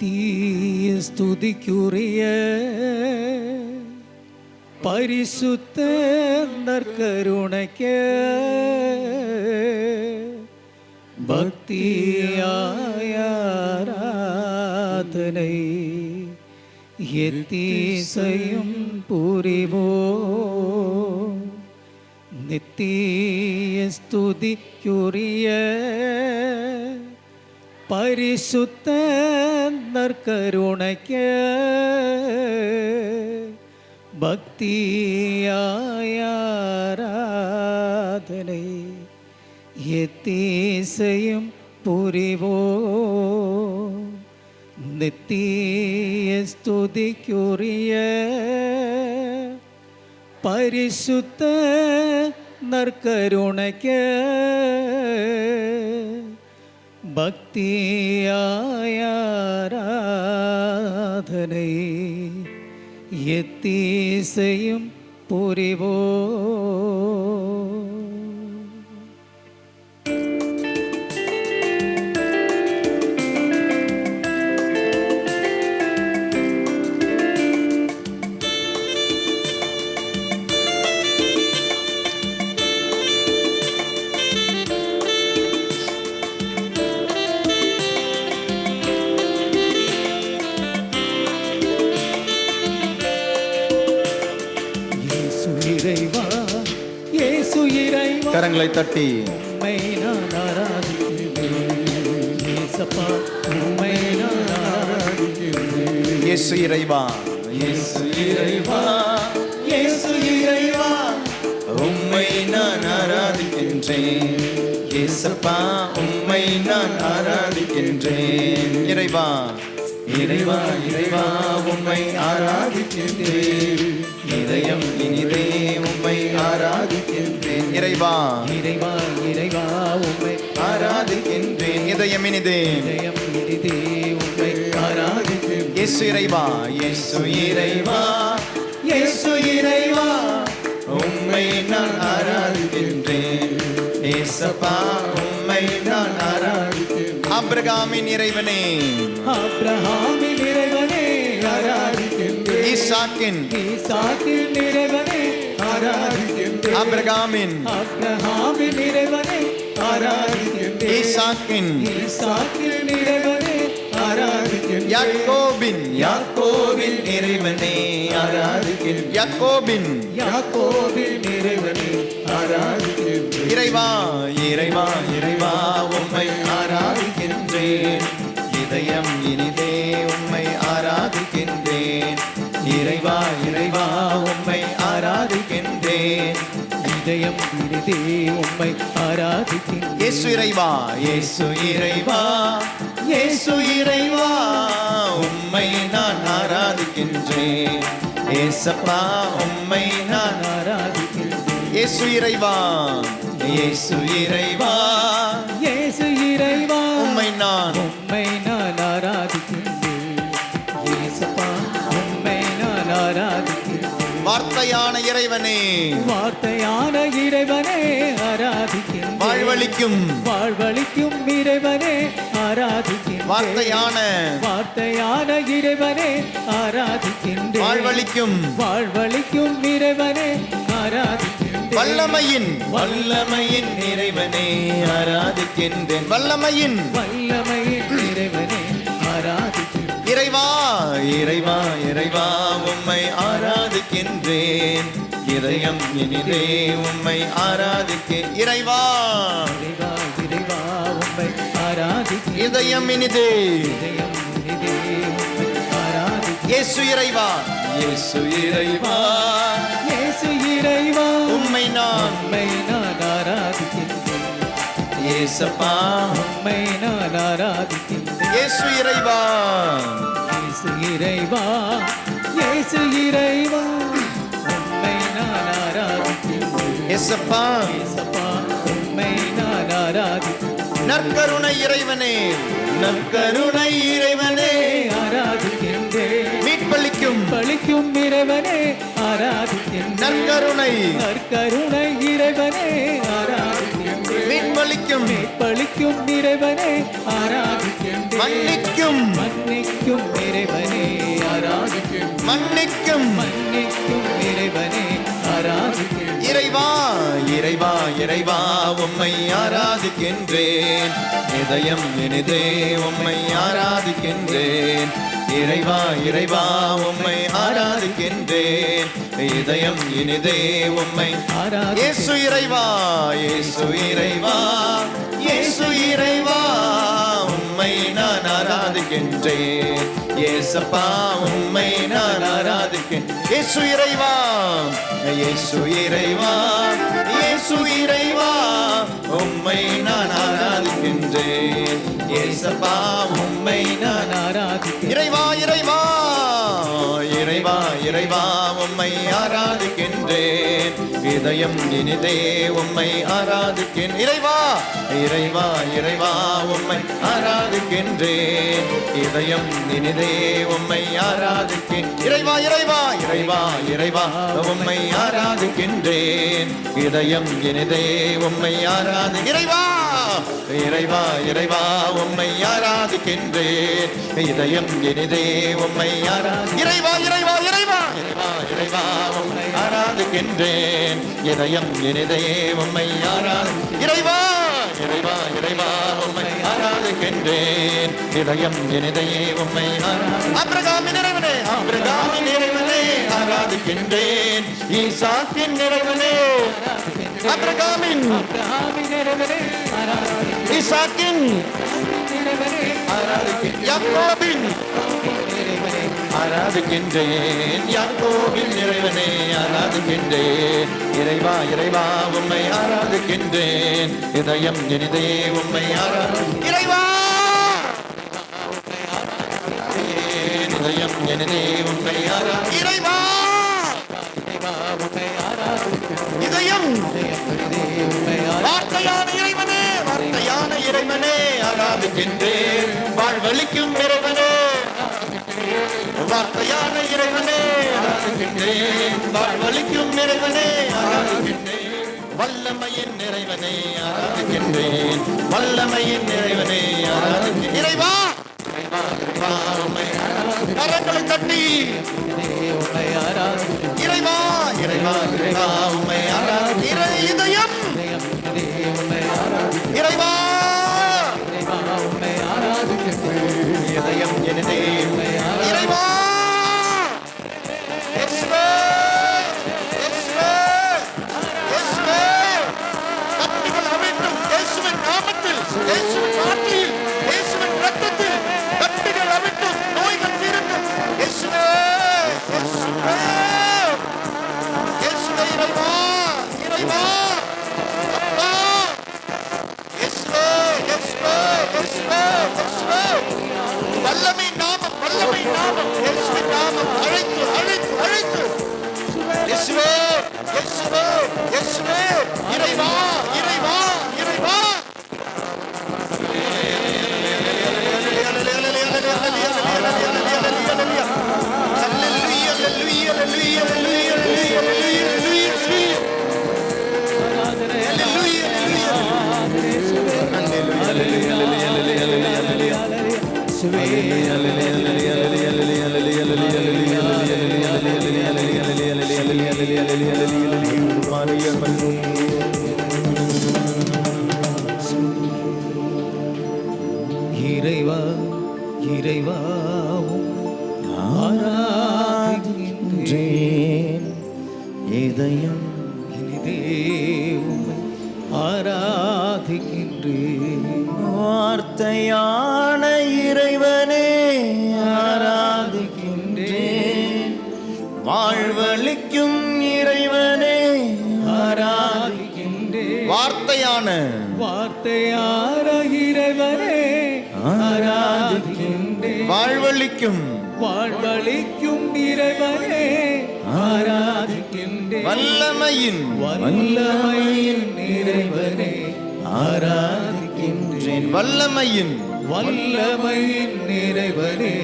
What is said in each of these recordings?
நித்திய ஸ்துதிக்குரிய பரிசுத்த நற்கருணைக்கு பக்தியாய் ஆராதனை எத்தீசையும் புரிவோம். நித்திய ஸ்துதிக்குரிய பரிசுத்த நற்கருணைக்கு பக்தியாய் ஆராதனை எத்தீசையும் புரிவோம். நித்திய ஸ்துதிக்குரிய பரிசுத்த நற்கருணைக்கு பக்தியாய் ஆராதனை எத்தீசையும் புரிவோம். கரங்களை தட்டி உம்மை நான் ஆராதிக்கிறேன். இயேசப்பா உம்மை நான் ஆராதிக்கிறேன். இயேசு இறைவா, இயேசு இறைவா, இயேசு இறைவா, உம்மை நான் ஆராதிக்கின்றேன். இயேசப்பா உம்மை நான் ஆராதிக்கின்றேன். இறைவா, இறைவா, இறைவா, உம்மை ஆராதிக்கின்றேன். இதயம் இனிதே உம்மை ஆராதிக்கின்றேன். இறைவா, இறைவா, இறைவா, உம்மை ஆராதிக்கின்றேன். இதயம் இனிதே, இதயம் இனிதே உம்மை ஆராதிக்கிறேன். இயேசு இறைவா, இயேசு இறைவா, இயேசு இறைவா, உம்மை நான் ஆராதிக்கின்றேன். இயேசப்பா உம்மை நான் ஆராதிக்கின்றேன். ஆபிரகாமின் இறைவனே, ஆபிரகாமின் இறைவனே ஆராதிக்கின்றேன். ஈசாக்கின் இறைவனே ஆராதிக்கின்றேன். ஆபிரகாமின் இறைவனே ஆராதிக்கின்றேன். ஈசாக்கின் இறைவனே ஆராதிக்கின்றேன். யாக்கோபின் இறைவனே ஆராதிக்கின்றேன். யாக்கோபின் இறைவனே ஆராதிக்கின்றேன். இறைவா, இறைவா, இறைவா, உம்மை ஆராதிக்கின்றேன். இதயம் இனிதே உம்மை ஆராதிக்கின்றேன். இறைவா, இறைவா, உம்மை ஆராதிக்கின்றேன். இதயம் இனிதே உம்மை ஆராதிக்கின்றேன். இயேசு இறைவா, இயேசு இறைவா, இயேசு இறைவா, உம்மை நான் ஆராதிக்கின்றேன். இயேசப்பா உம்மை நான் ஆராதிக்கின்றேன். இயேசு இறைவா, இயேசு இறைவா, இயேசு இறைவா, உம்மை நான் ஆராதிக்கின்றேன். இயேசப்பா உம்மை நான் ஆராதிக்கின்றேன். வார்த்தையான இறைவனே, வார்த்தையான இறைவனே ஆராதிக்கின்றேன். வாழ்வளிக்கும் இறைவனே ஆராதிக்கின்றேன். வார்த்தையான இறைவனே ஆராதிக்கின்றேன். வாழ்வளிக்கும் இறைவனே ஆராதிக்கின்றேன். வல்லமையின் இறைவனே ஆராதிக்கின்றேன். வல்லமையின் இறைவனே ஆராதிக்கின்றேன். இறைவா, இறைவா, இறைவா, உம்மை ஆராதிக்கின்றேன். இதயம் இனிதே உம்மை ஆராதிக்கின்றேன். இறைவா, இறைவா, இறைவா, உம்மை ஆராதிக்கின்றேன். இதயம் இனிதே, இதயம் இனிதே உம்மை ஆராதிக்கின்றேன். இயேசு இறைவா, இயேசு இறைவா, இயேசு இறைவா, உம்மை நான் ஆராதிக்கின்றேன். இயேசப்பா, உம்மை நான் ஆராதிக்கின்றேன். இயேசு இறைவா, இயேசு இறைவா, இயேசு இறைவா, உம்மை நான் ஆராதிக்கின்றேன். இயேசப்பா, இயேசப்பா, உம்மை நான் ஆராதிக்கின்றேன். நற்கருணை இறைவனே, நற்கருணை இறைவனே ஆராதிக்கின்றேன். மீட்பளிக்கும் இறைவனே ஆராதிக்கின்றேன். நற்கருணை இறைவனே ஆராதிக்கின்றேன். மீட்பளிக்கும் இறைவனே ஆராதிக்கின்றேன். மன்னிக்கும் மன்னிக்கும் இறைவனே ஆராதிக்கும் மன்னிக்கும் மன்னிக்கும் இறைவனே ஆராதிக்கும் இறைவா இறைவா இறைவா உம்மை ஆராதிக்கின்றேன் இதயம் இனிதே உம்மை ஆராதிக்கின்றேன் இறைவா இறைவா உம்மை ஆராதிக்கின்றேன் இதயம் இனிதே உம்மை இயேசு இறைவா இயேசு இறைவா இயேசு இறைவா உம்மை நான் ஆராதிக்கின்றேன் இயேசப்பா உம்மை நான் ஆராதிக்கின்றேன் இயேசு இறைவா இயேசு இறைவா இயேசு இறைவா உம்மை நான் ஆராதிக்கின்றேன் இயேசப்பா உம்மை நான் ஆராதிக்கும் இறைவா இறைவா இறைவா இறைவா உம்மை ஆராதிக்கின்றேன் இதயம் இனிதே உம்மை ஆராதிக்கின்றேன் இறைவா இறைவா இறைவா உம்மை ஆராதிக்கின்றேன் இதயம் இனிதே உம்மை ஆராதிக்கின்றேன் இறைவா இறைவா இறைவா இறைவா உம்மை ஆராதிக்கின்றேன் இதயம் இனிதே உம்மை இறைவா இறைவா இறைவா உம்மை ஆராதிக்கின்றேன் இதயம் இனிதே உம்மை இறைவா இறைவா இறைவா இறைவா இறைவா உம்மை ஆராதிக்கின்றேன் இதயம் இனிதே உம்மை இறைவா இறைவா இறைவா உம்மை ஆராதிக்கின்றேன் இதயம் இனிதே உம்மை ஆபிரகாமின் இறைவனே ஆபிரகாமின் இறைவனே ஆராதிக்கின்றேன் ஈசாக்கின் இறைவனே ஆபிரகாமின் இறைவனே ஆராதிக்கும் ஈசாக்கின் இறைவனே யாக்கோபின் இறைவனே ஆராதிக்கின்றேன் யாக்கோபின் இறைவனே ஆராதிக்கின்றேன் இறைவா இறைவா உம்மை ஆராதிக்கின்றேன் இதயம் இனிதே உம்மை இறைவா இதயம் இனிதே உம்மை இறைவா இதயம் வார்த்தையான இறைவனே வார்த்தையான இறைவனே ஆராதிக்கின்றேன் வாழ்வளிக்கும் இறைவனே வார்த்தையான இறைவனே ஆராதிக்கின்றேன் வாழ்வளிக்கும் இறைவனே ஆராதிக்கின்றேன் வல்லமையின் இறைவனே ஆராதிக்கின்றேன் வல்லமையின் இறைவனே ஆராதிக்கின்றேன் இறைவா கரங்களை தட்டி இறைவா இறைவா இறைவா உம்மை இதயம் இறைவா இதயம் எனதே இறைவா இயேசுவே இயேசுவே இயேசுவே கட்டுகள் அவிழ்த்தும் இயேசுவின் நாமத்தில் இயேசுவின் வார்த்தையில் இயேசுவின் இரத்தத்தில் கட்டுகள் அவிழ்த்தும் நோய்கள் தீரட்டும் இயேசுவே இயேசுவே இயேசுவே இறைவா இறைவா அப்பா இயேசுவே இயேசுவே இயேசுவே இயேசுவே வல்லமை நாமம் இயேசுவின் நாமம் அழைத்து அழைத்து அழைத்து இயேசுவே இயேசுவே இயேசுவே இறைவா இறைவா இறைவா இறைவா இறைவா ஆராதிக்கின்றேன் இதயம் இனிதே உம்மை ஆராதிக்கின்றேன் வார்த்தையான இறைவனே ஆராதிக்கின்றேன் வாழ்வளிக்கும் இறைவனே ஆராதிக்கின்றேன் வார்த்தையான இறைவனே ஆராதிக்கின்றேன் வாழ்வளிக்கும் வாழ்வளிக்கும் இறைவனே ஆராதிக்கின்றேன் வல்லமையின் இறைவனே ஆராதிக்கின்றேன் வல்லமையின் இறைவனே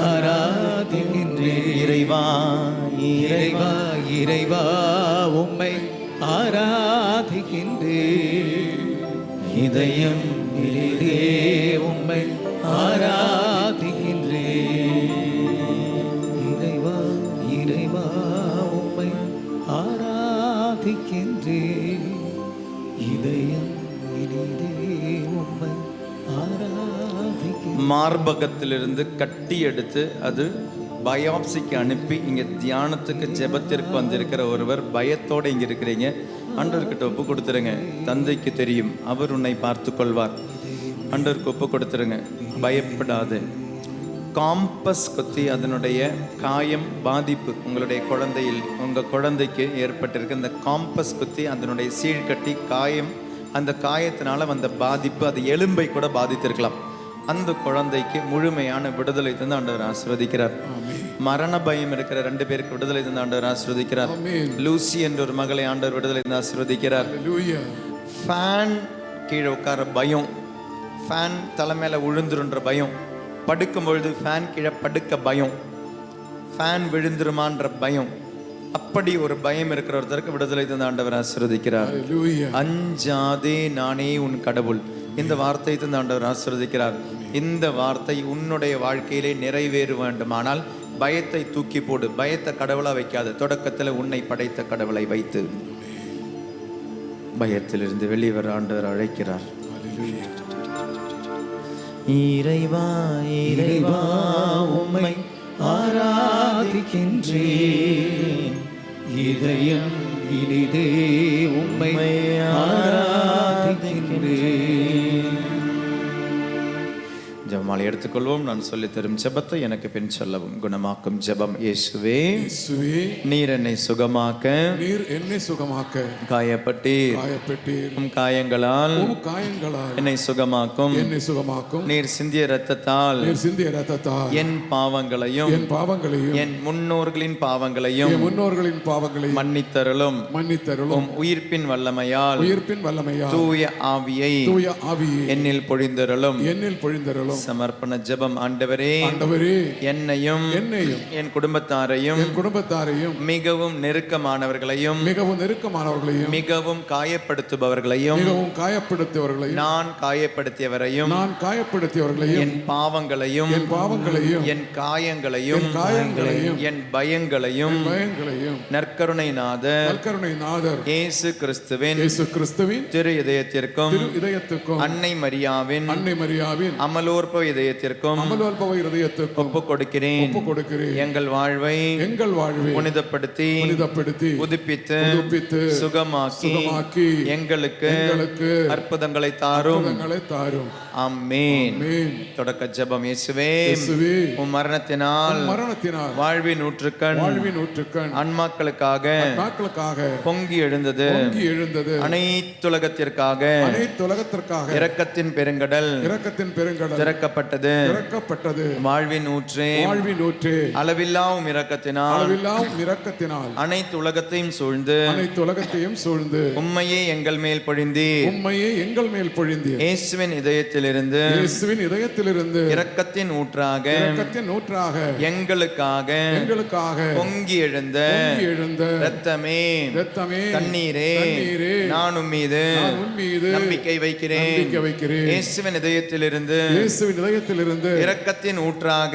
ஆராதிக்கின்றேன் இறைவா இறைவா இறைவா உம்மை ஆராதிக்கின்றேன் இதயம் இனிதே உம்மை ஆராதிக்கின்றேன். இறைவா இறைவா உம்மை ஆராதிக்கின்றேன். இதயம் இனிதே உம்மை ஆராதிக்கின்றேன். மார்பகத்திலிருந்து கட்டி எடுத்து அது பயாப்சிக்கு அனுப்பி இங்கே தியானத்துக்கு ஜெபத்திற்கு வந்திருக்கிற ஒருவர் பயத்தோடு இங்கே இருக்கிறீங்க. ஆண்டவர்கிட்ட ஒப்பு கொடுத்துருங்க. தந்தைக்கு தெரியும், அவர் உன்னை பார்த்து கொள்வார். ஆண்டவருக்கு ஒப்பு கொடுத்துருங்க, பயப்படாது. காம்பஸ் குத்தி அதனுடைய காயம் பாதிப்பு உங்களுடைய குழந்தையில், உங்கள் குழந்தைக்கு ஏற்பட்டிருக்கு. இந்த காம்பஸ் குத்தி அதனுடைய சீழ்கட்டி காயம், அந்த காயத்தினால வந்த பாதிப்பு அது எலும்பை கூட பாதித்திருக்கலாம். அந்த குழந்தைக்கு முழுமையான விடுதலை தந்து ஆண்டவர் ஆசீர்வதிக்கிறார். மரண பயம் இருக்கிற 2 பேருக்கு விடுதலை தந்து ஆண்டவர் ஆசீர்வதிக்கிறார். லூசி என்ற ஒரு மகளை ஆண்டவர் விடுதலை தந்து ஆசீர்வதிக்கிறார். ஃபேன் கீழே உட்கார பயம், ஃபேன் தலைமையில விழுந்துருன்ற பயம், படுக்கும் பொழுது ஃபேன் கீழே படுக்க பயம், ஃபேன் விழுந்துருமான்ற பயம், அப்படி ஒரு பயம் இருக்கிற ஒருத்தருக்கு விடுதலை தந்து ஆண்டவர் ஆசீர்வதிக்கிறார். அஞ்சாதே நானே உன் கடவுள், இந்த வார்த்தை தந்து ஆண்டவர் ஆசீர்வதிக்கிறார். இந்த வார்த்தை உன்னுடைய வாழ்க்கையிலே நிறைவேற வேண்டுமானால் பயத்தை தூக்கி போடு. பயத்தை கடவுளா வைக்காது. தொடக்கத்தில் உன்னை படைத்த கடவுளை வைத்து பயத்திலிருந்து வெளிவர ஆண்டவர் அழைக்கிறார். இறைவா இறைவா உம்மை ஆராதிக்கின்றேன். இதயம் இனிதே உம்மை ஆராதிக்கின்றேன். ஜெபமாலை எடுத்துக்கொள்வோம். நான் சொல்லித் தரும் ஜெபத்தை எனக்கு பின் சொல்லவும். குணமாக்கும் ஜெபம். இயேசுவே, நீர் என்னை சுகமாக்க, நீர் என்னை சுகமாக்க காயப்பட்டீர், உம் காயங்களால் என்னை சுகமாக்கும், நீர் சிந்திய இரத்தத்தால் என் பாவங்களையும் என் முன்னோர்களின் பாவங்களையும் மன்னித்தருளும். உம் உயிர்ப்பின் வல்லமையால் தூய ஆவியை என்னில் பொழிந்தருளும். சமர்ப்பண ஜெபம். ஆண்டவரே, என்னையும் என் குடும்பத்தாரையும் மிகவும் நெருக்கமானவர்களையும் மிகவும் காயப்படுத்துபவர்களையும் நான் காயப்படுத்தியவரையும் என் பாவங்களையும் என் காயங்களையும் என் பயங்களையும் நற்கருணை நாதர் இயேசு கிறிஸ்துவின் திரு இதயத்திற்கும் அன்னை மரியாவின் அமலோற்ப இதயத்திற்கும் ஒப்புக் கொடுக்கிறேன். எங்கள் வாழ்வை புனிதப்படுத்தி புதுப்பித்து சுகமாக்கி எங்களுக்கு அற்புதங்களை தாரும். ஆமென். தொடக்க ஜெபம். இயேசுவே, உம் மரணத்தினால் வாழ்வின் ஊற்றுக்கண் ஆன்மாக்களுக்காக பொங்கி எழுந்தது. அனைத்துலகத்திற்காக இரக்கத்தின் பெருங்கடல் திறக்கப்பட்டது. வாழ்வின் ஊற்றே, அளவில்லாவும் இரக்கத்தினால் அனைத்து உலகத்தையும் சூழ்ந்து உம்மையே எங்கள் மேல் பொழிந்தீர். இயேசுவின் இதயத்திலிருந்து இரக்கத்தின் ஊற்றாக எங்களுக்காக பொங்கி எழுந்த இரத்தமே, தண்ணீரே, நான் உம்மீது நம்பிக்கை வைக்கிறேன். இயேசுவின் இதயத்திலிருந்து இரக்கத்தின் ஊற்றாக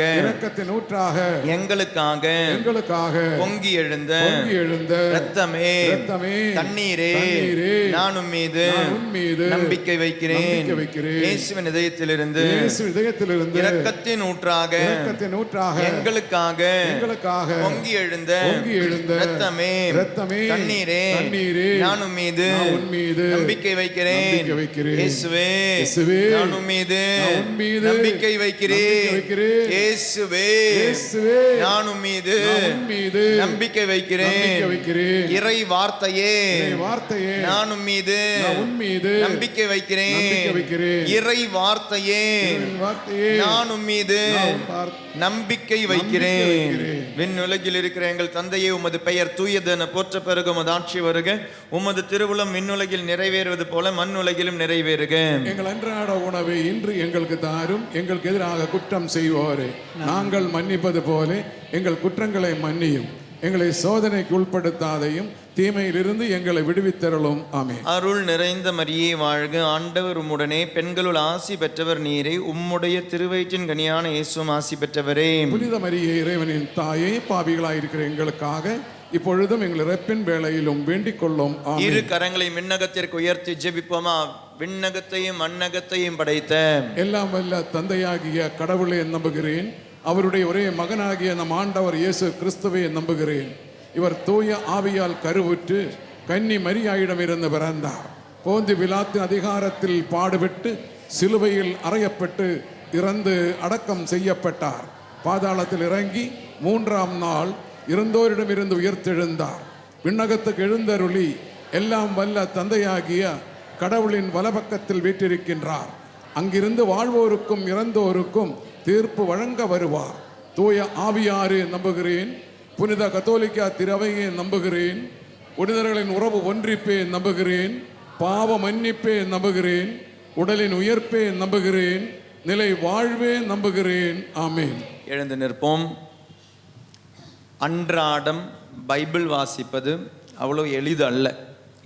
எங்களுக்காக பொங்கி எழுந்த இரத்தமே, தண்ணீரே, நான் உம்மீது நம்பிக்கை வைக்கிறேன். இயேசுவின் இதயத்திலிருந்து இரக்கத்தின் ஊற்றாக எங்களுக்காக பொங்கி எழுந்த இரத்தமே, தண்ணீரே, நான் உம்மீது நம்பிக்கை வைக்கிறேன். இயேசுவே, நான் உம்மீது நம்பிக்கை வைக்கிறேன். இயேசுவே, நான் உம்மீது நம்பிக்கை வைக்கிறேன். இறை வார்த்தையே, நான் உம்மீது நம்பிக்கை வைக்கிறேன். இறை வார்த்தையே, நான் உம்மீது நம்பிக்கை வைக்கிறேன். விண்ணுலகில் இருக்கிற எங்கள் தந்தையே, உமது பெயர் தூயது என போற்ற பெருக. உமது ஆட்சி வருக. உமது திருவுளம் விண்ணுலகில் நிறைவேறுவது போல மண்ணுலகிலும் நிறைவேறுக. எங்கள் அன்றாட உணவை இன்று எங்களுக்கு தாரும். எங்களுக்கு எதிராக குற்றம் செய்வோரே நாங்கள் மன்னிப்பது போல எங்கள் குற்றங்களை மன்னியும். எங்களை சோதனைக்கு உட்படுத்தாதையும் தீமையிலிருந்து எங்களை விடுவித்தருளும். ஆமென். அருள் நிறைந்த மரியே வாழ்க, ஆண்டவர் உம்முடனே, பெண்களுள் ஆசி பெற்றவர் நீரே, உம்முடைய திருவயிற்றின் கனியான இயேசுவும் ஆசி பெற்றவரே. புனித மரியே, இறைவனின் தாயே, பாவிகளாயிருக்கிற எங்களுக்காக இப்பொழுதும் எங்கள் இறப்பின் வேளையிலும் வேண்டிக் கொள்ளும். ஆமென். இரு கரங்களை விண்ணகத்திற்கு உயர்த்தி ஜெபிப்போமா. விண்ணகத்தையும் மண்ணகத்தையும் படைத்த எல்லாம் வல்ல தந்தையாகிய கடவுளை நம்புகிறேன். அவருடைய ஒரே மகனாகிய நம் ஆண்டவர் இயேசு கிறிஸ்துவை நம்புகிறேன். இவர் தூய ஆவியால் கருவுற்று கன்னி மரியாயிடமிருந்து பிறந்தார். போந்து பிலாத்தின் அதிகாரத்தில் பாடுபட்டு சிலுவையில் அறையப்பட்டு இறந்து அடக்கம் செய்யப்பட்டார். பாதாளத்தில் இறங்கி 3ஆம் நாள் இறந்தோரிடமிருந்து உயிர்த்தெழுந்தார். விண்ணகத்துக்கு எழுந்தருளி எல்லாம் வல்ல தந்தையாகிய கடவுளின் வலப்பக்கத்தில் வீற்றிருக்கின்றார். அங்கிருந்து வாழ்வோருக்கும் இறந்தோருக்கும் தீர்ப்பு வழங்க வருவார். தூய ஆவியாரை நம்புகிறேன். புனித கத்தோலிக்கா திரவையை நம்புகிறேன். புனிதர்களின் உறவு ஒன்றிப்பே நம்புகிறேன். பாவ மன்னிப்பே நம்புகிறேன். உடலின் உயர்ப்பே நம்புகிறேன். நிலை வாழ்வே நம்புகிறேன். ஆமென். எழுந்து நிற்போம். அன்றாடம் பைபிள் வாசிப்பது அவ்வளோ எளிது அல்ல.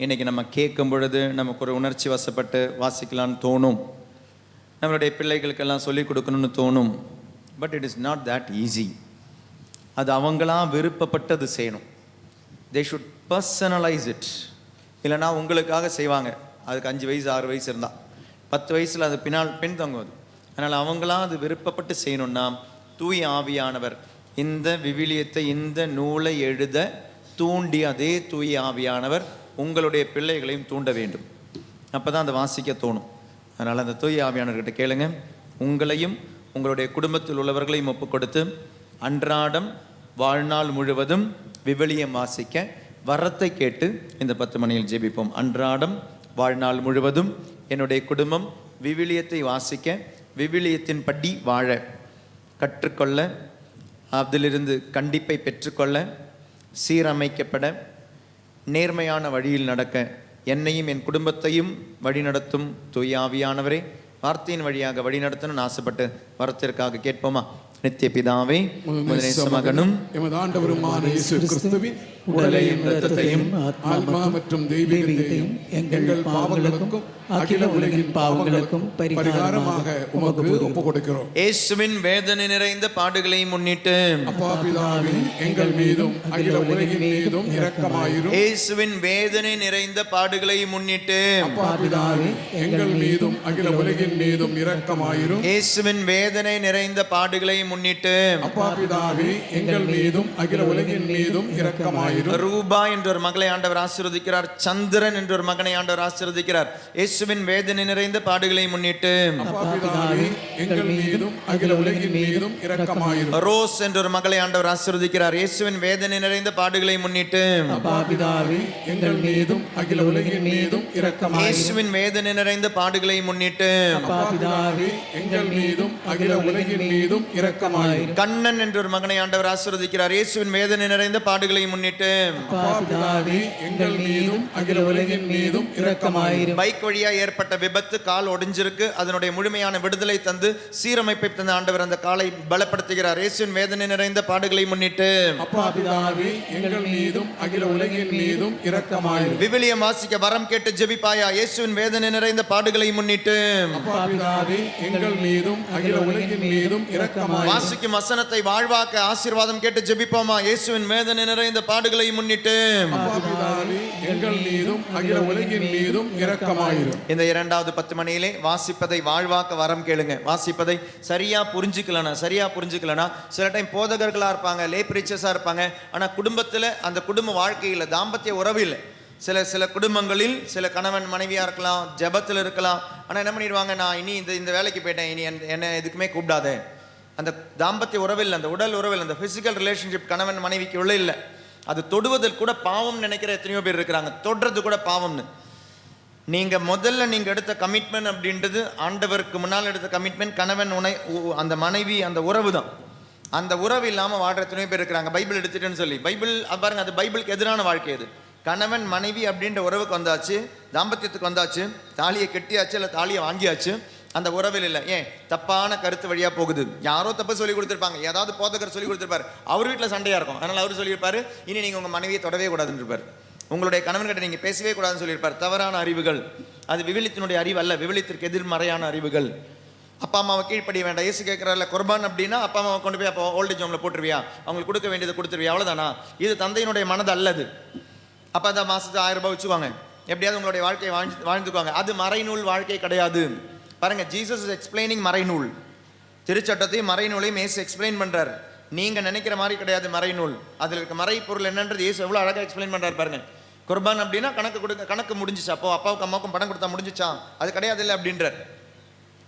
இன்னைக்கு நம்ம கேட்கும் பொழுது நமக்கு ஒரு உணர்ச்சி வசப்பட்டு வாசிக்கலான்னு தோணும். நம்மளுடைய பிள்ளைகளுக்கெல்லாம் சொல்லிக் கொடுக்கணும்னு தோணும். But it is not that easy. அது அவங்களாம் விருப்பப்பட்டது செய்யணும். They should personalise it. இல்லைனா உங்களுக்காக செய்வாங்க. அதுக்கு 5 வயசு 6 வயசு இருந்தால் 10 வயசில் அது பின் தங்குவது. அதனால் அவங்களாம் அது விருப்பப்பட்டு செய்யணும்னா தூய ஆவியானவர் இந்த விவிலியத்தை, இந்த நூலை எழுத தூண்டிய அதே தூய ஆவியானவர் உங்களுடைய பிள்ளைகளையும் தூண்ட வேண்டும். அப்போ தான் அதை வாசிக்க தோணும். அதனால் அந்த தூய ஆவியானவர்கிட்ட கேளுங்க. உங்களையும் உங்களுடைய குடும்பத்தில் உள்ளவர்களையும் ஒப்பு கொடுத்து அன்றாடம் வாழ்நாள் முழுவதும் விவிலியம் வாசிக்க வரத்தை கேட்டு இந்த 10 மணியில் ஜெபிப்போம். அன்றாடம் வாழ்நாள் முழுவதும் என்னுடைய குடும்பம் விவிலியத்தை வாசிக்க, விவிலியத்தின் படி வாழ கற்றுக்கொள்ள, அதிலிருந்து கண்டிப்பை பெற்றுக்கொள்ள, சீரமைக்கப்பட, நேர்மையான வழியில் நடக்க என்னையும் என் குடும்பத்தையும் வழிநடத்தும் தூய ஆவியானவரே, வார்த்தையின் வழியாக வழிநடத்தணும்னு ஆசைப்பட்டு வரத்திற்காக கேட்போமா. நித்திய பிதாவே, மகனும் எமது ஆண்டவருமான இயேசு கிறிஸ்துவின் உடலையும் இரத்தத்தையும் ஆத்மா மற்றும் தெய்வீகத்தையும் எங்கள் பாவங்களுக்கும் அகில உலகின் பாவங்களுக்கும் பரிகாரமாக உமக்கு ஒப்புக் கொடுக்கிறோம். இயேசுவின் வேதனை நிறைந்த பாடுகளை முன்னிட்டு அப்பா பிதாவே, எங்கள் மீதும் அகில உலகின் மீதும் இரக்கமாயிரும். இயேசுவின் வேதனை நிறைந்த பாடுகளை முன்னிட்டு அப்பா பிதாவே, எங்கள் மீதும் அகில உலகின் மீதும் இரக்கமாயிரும். இயேசுவின் வேதனை நிறைந்த பாடுகளை முன்னிட்டு அப்பா பிதாவே, எங்கள் மீதும் அகில உலகின் மீதும் இரக்கமாயிரும். ரூபா என்ற ஒரு மகளை ஆண்டவர் ஆசீர்வதிக்கிறார். சந்திரன் என்ற ஒரு மகனை ஆண்டவர் ஆசீர்வதிக்கிறார். இயேசுவின் வேதனை நிறைந்த பாடுகளை முன்னிட்டு அப்பா பிதாவே, எங்கள் மீதும் அகில உலகின் மீதும் இரக்கமாயிரும். ரோஸ் என்ற ஒரு மகளை ஆண்டவர் ஆசீர்வதிக்கிறார். இயேசுவின் வேதனை நிறைந்த பாடுகளை முன்னிட்டு அப்பா பிதாவே, எங்கள் மீதும் அகில உலகின் மீதும் இரக்கமாயிரும். இயேசுவின் வேதனை நிறைந்த பாடுகளை முன்னிட்டு அப்பா பிதாவே, எங்கள் மீதும் அகில உலகின் மீதும் இரக்கமாயிரும். கண்ணன் என்ற ஒரு மகனை ஆண்டவர் ஆசீர்வதிக்கிறார். இயேசுவின் வேதனை நிறைந்த பாடுகளை முன்னிட்டு அப்பா பிதாவே, எங்கள் மீதும் அகில உலகின் மீதும் இரக்கமாயிரும். பைக் வழியா ஏற்பட்ட விபத்து, கால் ஒடிஞ்சிருக்கு. அதனுடைய முழுமையான விடுதலை தந்து சீரமைப்பை தந்த ஆண்டவர் அந்த காலை பலப்படுத்துகிறார். இயேசுவின் வேதனை நிறைந்த பாடுகளை முன்னிட்டு அப்பா பிதாவே, எங்கள் மீதும் அகில உலகின் மீதும் இரக்கமாயிரும். விவிலியம் வாசிக்க வரம் கேட்டு ஜெபிப்பாயா. இயேசுவின் வேதனை நிறைந்த பாடுகளை முன்னிட்டு அப்பா பிதாவே, எங்கள் மீதும் அகில உலகின் மீதும் இரக்கமாயிரும். வாசிக்கும் வசனத்தை வாழ்வாக்க ஆசீர்வாதம் கேட்டு ஜெபிப்போமா. இயேசுவின் வேதனை நிறைந்த பாடுகளை முன்னிட்டு அப்பா பிதாவே, எங்கள் மீதும் அகில உலகின் மீதும் இரக்கமாயிரும். இந்த 2வது 10 மணியிலே வாசிப்பதை வாழ்வாக்க வரம் கேளுங்க. வாசிப்பதை சரியா புரிஞ்சுக்கலனா சில டைம் போதகர்களா இருப்பாங்க, லே பிரீச்சர்ஸா இருப்பாங்க. ஆனா குடும்பத்துல அந்த குடும்ப வாழ்க்கையில தாம்பத்திய உறவு இல்லை. சில குடும்பங்களில் சில கணவன் மனைவியா இருக்கலாம், ஜெபத்தில் இருக்கலாம். ஆனா என்ன பண்ணிடுவாங்க, நான் இனி இந்த வேலைக்கு போயிட்டேன், இனி என்ன எதுக்குமே கூப்பிடாத. அந்த தாம்பத்திய உறவில், அந்த உடல் உறவில், அந்த பிசிக்கல் ரிலேஷன்ஷிப் கணவன் மனைவிக்கு உள்ள இல்லை. அது தொடுவதில் கூட பாவம் நினைக்கிற எத்தனையோ பேர் இருக்கிறாங்க. தொடுறது கூட பாவம்னு. முதல்ல நீங்க எடுத்த கமிட்மெண்ட் அப்படின்றது ஆண்டவருக்கு முன்னால் எடுத்த கமிட்மெண்ட். கணவன் அந்த மனைவி, அந்த உறவு தான். அந்த உறவு இல்லாமல் வாழ்ற எத்தனையோ பேர் இருக்கிறாங்க. பைபிள் எடுத்துட்டேன்னு சொல்லி பைபிள் பாருங்க, அது பைபிளுக்கு எதிரான வாழ்க்கை. அது கணவன் மனைவி அப்படின்ற உறவுக்கு வந்தாச்சு, தாம்பத்தியத்துக்கு வந்தாச்சு, தாலியை கட்டியாச்சு, இல்லை தாலியை வாங்கியாச்சு. அந்த உறவில் இல்லை. ஏன்? தப்பான கருத்து வழியாக போகுது. யாரோ தப்பு சொல்லி கொடுத்துருப்பாங்க, ஏதாவது போதகர் சொல்லி கொடுத்துருப்பாரு, அவர் வீட்டில் சண்டையாக இருக்கும். அதனால் அவர் சொல்லியிருப்பாரு, இனி நீங்கள் உங்கள் மனைவியை தொடவே கூடாதுன்னு இருப்பார். உங்களுடைய கணவன்கிட்ட நீங்கள் பேசவே கூடாதுன்னு சொல்லியிருப்பார். தவறான அறிவுகள், அது விவிலியத்தினுடைய அறிவு அல்ல, விவிலியத்திற்கு எதிர்மறையான அறிவுகள். அப்பா அம்மாவை கீழ்ப்படிய வேண்டாம். இயேசு கேட்குறாருல, குர்பான் அப்படின்னா அப்பா அம்மாவை கொண்டு போய் அப்போ ஓல்டேஜ் ஹோமில் போட்டுருவியா, அவங்களுக்கு கொடுக்க வேண்டியதை கொடுத்துருவியா, அவ்வளோதானா? இது தந்தையினுடைய மனது அல்லது. அப்போ அந்த மாதத்துக்கு 1000 ரூபாய் வச்சுவாங்க, எப்படியாவது உங்களுடைய வாழ்க்கையை வாழ்ந்துக்குவாங்க. அது மறைநூல் வாழ்க்கை கிடையாது. பாருங்க, ஜீசஸ் இஸ் எக்ஸ்பிளைனிங் மறைநூல். திருச்சட்டத்தையும் மறைநூலையும் இயேசு எக்ஸ்பிளைன் பண்றாரு. நீங்க நினைக்கிற மாதிரி கிடையாது மறைநூல். அதில் இருக்க மறை பொருள் என்னன்றது இயேசு எவ்வளவு அழகாக எக்ஸ்பிளைன் பண்றாரு பாருங்க. குர்பான் அப்படின்னா கணக்கு முடிஞ்சிச்சா, அப்போ அப்பாவுக்கு அம்மாவுக்கும் பணம் கொடுத்தா முடிஞ்சிச்சா, அது கிடையாது இல்லை அப்படின்றார்.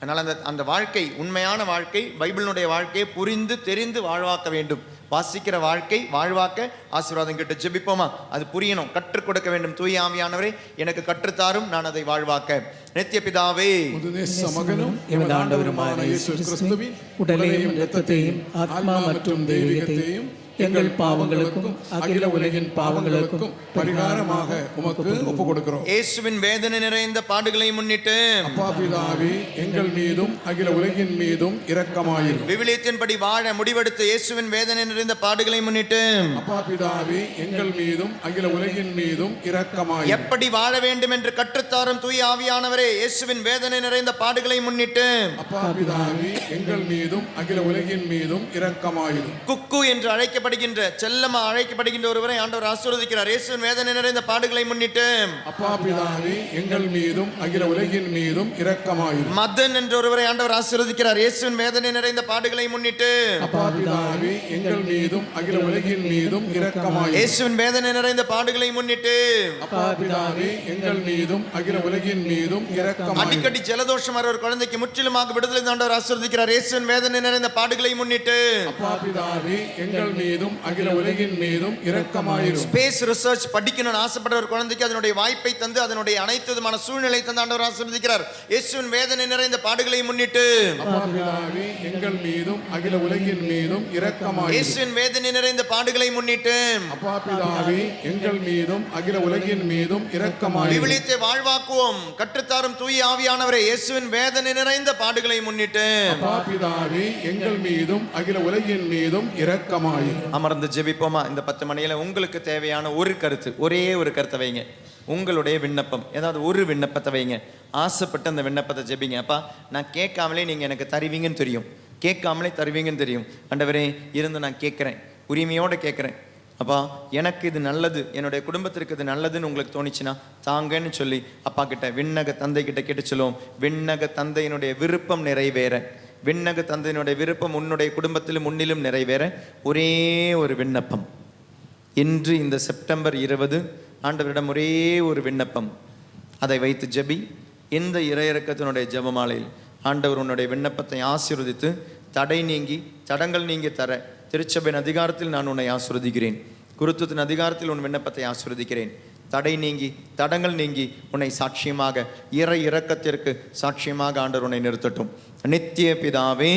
அதனால் அந்த வாழ்க்கை, உண்மையான வாழ்க்கை, பைபிளினுடைய வாழ்க்கையை புரிந்து தெரிந்து வாழ்வாக்க வேண்டும். வாசிக்கிற வாழ்க்கை வாழ்வாக்க ஆசீர்வாதம் கிட்ட ஜெபிப்போமா? அது புரியணும், கற்றுக் கொடுக்க வேண்டும். தூய ஆவியானவரே எனக்கு கற்றுத்தாரும், நான் அதை வாழ்வாக்க. நித்திய பிதாவே, மகனும் எமது ஆண்டவருமான இயேசு கிறிஸ்துவின் உடலையும் இரத்தத்தையும் ஆத்மா மற்றும் தெய்வீகத்தையும் எங்கள் பாவங்களுக்கும் அகில உலகின் பாவங்களுக்கும் பரிகாரமாக உமக்கு ஒப்புக் கொடுக்கிறோம். இயேசுவின் வேதனை நிறைந்த பாடுகளை முன்னிட்டு அப்பா பிதாவே, எங்கள் மீதும் அகில உலகின் மீதும் இரக்கமாயிரும். விவிலியத்தின்படி வாழ முடிவெடுத்த இயேசுவின் வேதனை நிறைந்த பாடுகளை முன்னிட்டு அப்பா பிதாவே, எங்கள் மீதும் அகில உலகின் மீதும் இரக்கமாயிரும். எப்படி வாழ வேண்டும் என்று கற்றுத்தாரும் தூய ஆவியானவரே, இயேசுவின் வேதனை நிறைந்த பாடுகளை முன்னிட்டு அப்பா பிதாவே, எங்கள் மீதும் அகில உலகின் மீதும் இரக்கமாயிரும். குக்கு என்று அழைக்கப்படுகின்ற செல்லமா அழைக்கப்படுகின்ற ஒருவரை ஆண்டவர் ஆசீர்வதிக்கிறார். இயேசுவின் வேதனை நிறைந்த பாடுகளை முன்னிட்டு அப்பா பிதாவே, எங்கள் மீதும் அகில உலகின் மீதும் இரக்கமாயிரும். மதன் என்ற ஒருவரை ஆண்டவர் ஆசீர்வதிக்கிறார். இயேசுவின் வேதனை நிறைந்த பாடுகளை முன்னிட்டு அப்பா பிதாவே, எங்கள் மீதும் அகில உலகின் மீதும் இரக்கமாயிரும். இயேசுவின் வேதனை நிறைந்த பாடுகளை முன்னிட்டு அப்பா பிதாவே, எங்கள் மீதும் அகில உலகின் மீதும் இரக்கமாயிரும். அடிக்கடி ஜலதோஷம் வர ஒரு குழந்தைக்கு முற்றிலுமாக விடுதலை ஆண்டவர் ஆசீர்வதிக்கிறார். இயேசுவின் வேதனை நிறைந்த பாடுகளை முன்னிட்டு அப்பா பிதாவே, எங்கள் மீதும் அகில உலகின் மீதும் இரக்கமாயிரும். ஸ்பேஸ் ரிசர்ச் படிக்கணும்னு ஆசைப்பட்ட ஒரு குழந்தைக்கு அதனுடைய வாய்ப்பை தந்து அதனுடைய அனைத்து விதமான சூழ்நிலை தந்து ஆண்டவர் ஆசீர்வதிக்கிறார். இயேசுவின் வேதனை நிறைந்த பாடுகளை முன்னிட்டு அப்பா பிதாவே, எங்கள் மீதும் அகில உலகின் மீதும் இரக்கமாயிரும். இயேசுவின் வேதனை நிறைந்த பாடுகளை முன்னிட்டு அப்பா பிதாவே, எங்கள் மீதும் அகில உலகின் மீதும் இரக்கமாயிரும். விவிலியத்தை வாழ்வாக்குவோம், கற்றுத்தாரும் தூய ஆவியானவரே, இயேசுவின் வேதனை நிறைந்த பாடுகளை முன்னிட்டு அப்பா பிதாவே, எங்கள் மீதும் அகில உலகின் மீதும் இரக்கமாயிரும். அமர்ந்து ஜெபிப்போமா? இந்த 10 மணியில உங்களுக்கு தேவையான ஒரு கருத்து, ஒரே ஒரு கருத்தை வைங்க. உங்களுடைய விண்ணப்பம், ஏதாவது ஒரு விண்ணப்பத்தை வைங்க. ஆசைப்பட்டு அந்த விண்ணப்பத்தை ஜெபிங்க. அப்பா, நான் கேட்காமலே நீங்கள் எனக்கு தருவீங்கன்னு தெரியும், கேட்காமலே தருவீங்கன்னு தெரியும். ஆண்டவரே, இருந்து நான் கேட்குறேன், உரிமையோடு கேட்குறேன். அப்பா, எனக்கு இது நல்லது, என்னுடைய குடும்பத்திற்கு இது நல்லதுன்னு உங்களுக்கு தோணிச்சுன்னா தாங்கன்னு சொல்லி அப்பா கிட்ட, விண்ணக தந்தை கிட்ட கேட்டு சொல்லுவோம். விண்ணக தந்தையினுடைய விருப்பம் நிறைவேற, விண்ணக தந்தையினுடைய விருப்பம் உன்னுடைய குடும்பத்திலும் முன்னிலும் நிறைவேற ஒரே ஒரு விண்ணப்பம். இன்று இந்த செப்டம்பர் 20 ஆண்டவரிடம் ஒரே ஒரு விண்ணப்பம், அதை வைத்து ஜெபி. இந்த இறையிறக்கத்தினுடைய ஜெபமாலையில் ஆண்டவர் உன்னுடைய விண்ணப்பத்தை ஆசீர்வதித்து தடை நீங்கி தடங்கள் நீங்கி தர திருச்சபையின் அதிகாரத்தில் நான் உன்னை ஆசீர்வதிக்கிறேன். குருத்துவத்தின் அதிகாரத்தில் உன் விண்ணப்பத்தை ஆசீர்வதிக்கிறேன். தடை நீங்கி தடங்கள் நீங்கி உன்னை சாட்சியமாக, இறை இரக்கத்திற்கு சாட்சியமாக ஆண்டவர் உன்னை நிறுத்தட்டும். நித்திய பிதாவே,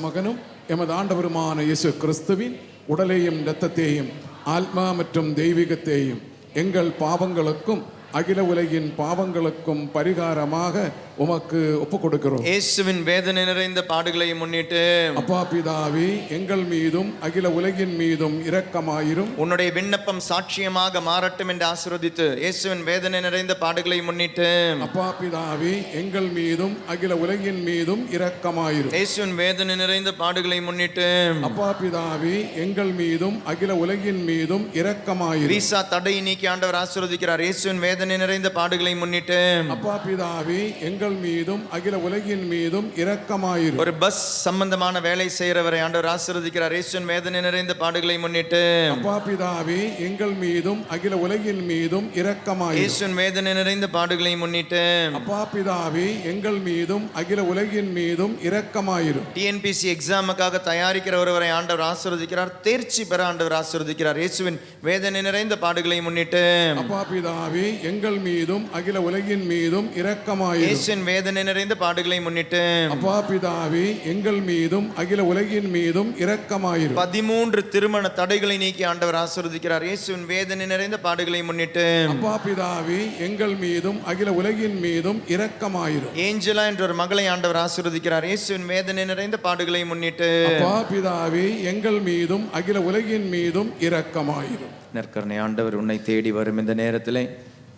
மகனும் எமது ஆண்டவருமான இயேசு கிறிஸ்துவின் உடலையும் இரத்தத்தையும் ஆத்மா மற்றும் தெய்வீகத்தையும் எங்கள் பாவங்களுக்கும் அகில உலகின் பாவங்களுக்கும் பரிகாரமாக உமக்கு ஒப்புக் கொடுக்கிறோம். இயேசுவின் வேதனை நிறைந்த பாடுகளை முன்னிட்டு அப்பா பிதாவே, எங்கள் மீதும் அகில உலகின் மீதும் இரக்கமாயிரும். உன்னுடைய விண்ணப்பம் சாட்சியமாக மாறட்டும் என்று ஆசீர்வதித்து இயேசுவின் வேதனை நிறைந்த பாடுகளை முன்னிட்டு அப்பா பிதாவே, எங்கள் மீதும் அகில உலகின் மீதும் இரக்கமாயிரும். இயேசுவின் வேதனை நிறைந்த பாடுகளை முன்னிட்டு அப்பா பிதாவே, எங்கள் மீதும் அகில உலகின் மீதும் இரக்கமாயிரும். வீசா தடை நீக்கி ஆண்டவர் ஆசீர்வதிக்கிறார். இயேசுவின் வேதனை நிறைந்த பாடுகளை முன்னிட்டு அப்பா பிதாவே, எங்கள் மீதும் அகில உலகின் மீதும் இரக்கமாயிரும். ஒரு பஸ் சம்பந்தமான வேலை செய்கிறவரை ஆண்டவர் ஆசீர்வதிக்கிறார். இயேசுவின் வேதனை நிறைந்த பாடுகளை முன்னிட்டு அப்பா பிதாவே, எங்கள் மீதும் அகில உலகின் மீதும் இரக்கமாயிரும். இயேசுவின் வேதனை நிறைந்த பாடுகளை முன்னிட்டு அப்பா பிதாவே, எங்கள் மீதும் அகில உலகின் மீதும் இரக்கமாயிரும். TNPSC எக்ஸாமுக்காக தயாரிக்கிற ஒருவரை ஆண்டவர் ஆசீர்வதிக்கிறார். தேர்ச்சி பெற ஆண்டவர் ஆசீர்வதிக்கிறார். இயேசுவின் வேதனை நிறைந்த பாடுகளை முன்னிட்டு அப்பா பிதாவே, எங்கள் மீதும் அகில உலகின் மீதும் இரக்கமாயிரும். இயேசுவின் வேதனை நிறைந்த பாடுகளை முன்னிட்டு அப்பா பிதாவே எங்கள் மீதும் அகில உலகின் மீதும் இரக்கமாயிரும். 13 திருமண தடைகளை நீக்கி ஆண்டவர் ஆசீர்வதிக்கிறார். இயேசுவின் வேதனை நிறைந்த பாடுகளை முன்னிட்டு அப்பா பிதாவே எங்கள் மீதும் அகில உலகின் மீதும் இரக்கமாயிரும். ஏஞ்சலா என்ற ஒரு மகளை ஆண்டவர் ஆசீர்வதிக்கிறார். இயேசுவின் வேதனை நிறைந்த பாடுகளை முன்னிட்டு அப்பா பிதாவே எங்கள் மீதும் அகில உலகின் மீதும் இரக்கமாயிரும். நற்கருணை ஆண்டவர் உன்னை தேடி வரும் இந்த நேரத்திலே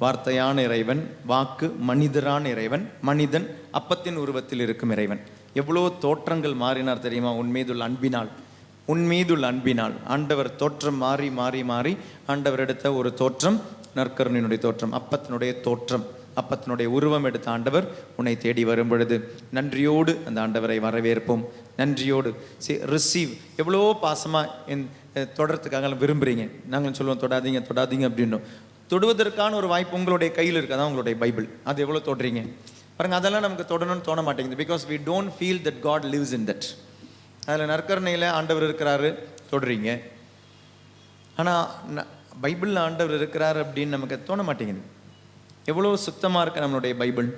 வார்த்தையான இறைவன், வாக்கு மனிதரான இறைவன், மனிதன் அப்பத்தின் உருவத்தில் இருக்கும் இறைவன். எவ்வளோ தோற்றங்கள் மாறினார் தெரியுமா? உன்மீதுள்ள அன்பினால் ஆண்டவர் தோற்றம் மாறி மாறி மாறி ஆண்டவர் எடுத்த ஒரு தோற்றம் நற்கருணையினுடைய தோற்றம், அப்பத்தினுடைய தோற்றம், அப்பத்தினுடைய உருவம் எடுத்த ஆண்டவர் உன்னை தேடி வரும் பொழுது நன்றியோடு அந்த ஆண்டவரை வரவேற்போம். நன்றியோடு ரிசீவ். எவ்வளோ பாசமாக தொடர்றதுக்காக விரும்புகிறீங்க. நாங்கள் சொல்லுவோம் தொடாதீங்க தொடாதீங்க அப்படின்னோம். தொடுவதற்கான ஒரு வாய்ப்பு உங்களுடைய கையில் இருக்குது. அதான் உங்களுடைய பைபிள். அது எவ்வளோ தொடுறீங்க பாருங்க. அதெல்லாம் நமக்கு தொடணும்னு தோண மாட்டேங்குது. Because we don't feel that God lives in that. அதில் நற்கருணையில் ஆண்டவர் இருக்கிறாரு, தொடுறீங்க. ஆனால் பைபிளில் ஆண்டவர் இருக்கிறார் அப்படின்னு நமக்கு தோண மாட்டேங்குது. எவ்வளோ சுத்தமாக இருக்குது நம்மளுடைய பைபிள்,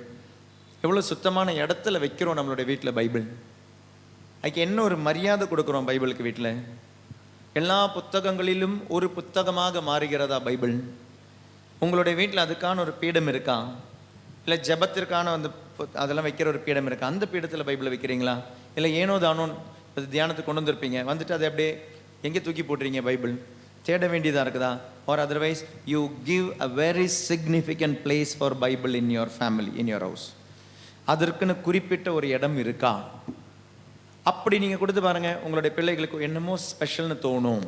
எவ்வளோ சுத்தமான இடத்துல வைக்கிறோம் நம்மளுடைய வீட்டில் பைபிள். அதுக்கு என்ன ஒரு மரியாதை கொடுக்குறோம் பைபிளுக்கு வீட்டில். எல்லா புத்தகங்களிலும் ஒரு புத்தகமாக மாறுகிறதா பைபிள்? உங்களுடைய வீட்டில் அதுக்கான ஒரு பீடம் இருக்கா? இல்லை ஜெபத்திற்கான அந்த அதெல்லாம் வைக்கிற ஒரு பீடம் இருக்கா? அந்த பீடத்தில் பைபிளை வைக்கிறீங்களா? இல்லை ஏனோ தானோ அது தியானத்துக்கு கொண்டு வந்திருப்பீங்க, வந்துட்டு அதை அப்படியே எங்கே தூக்கி போட்டுறீங்க பைபிள்? தேட வேண்டியதாக இருக்குதா? Or otherwise you give a very significant place for Bible in your family, in your house. அதற்குன்னு குறிப்பிட்ட ஒரு இடம் இருக்கா? அப்படி நீங்கள் கொடுத்து பாருங்கள். உங்களுடைய பிள்ளைகளுக்கு என்னமோ ஸ்பெஷல்னு தோணும்.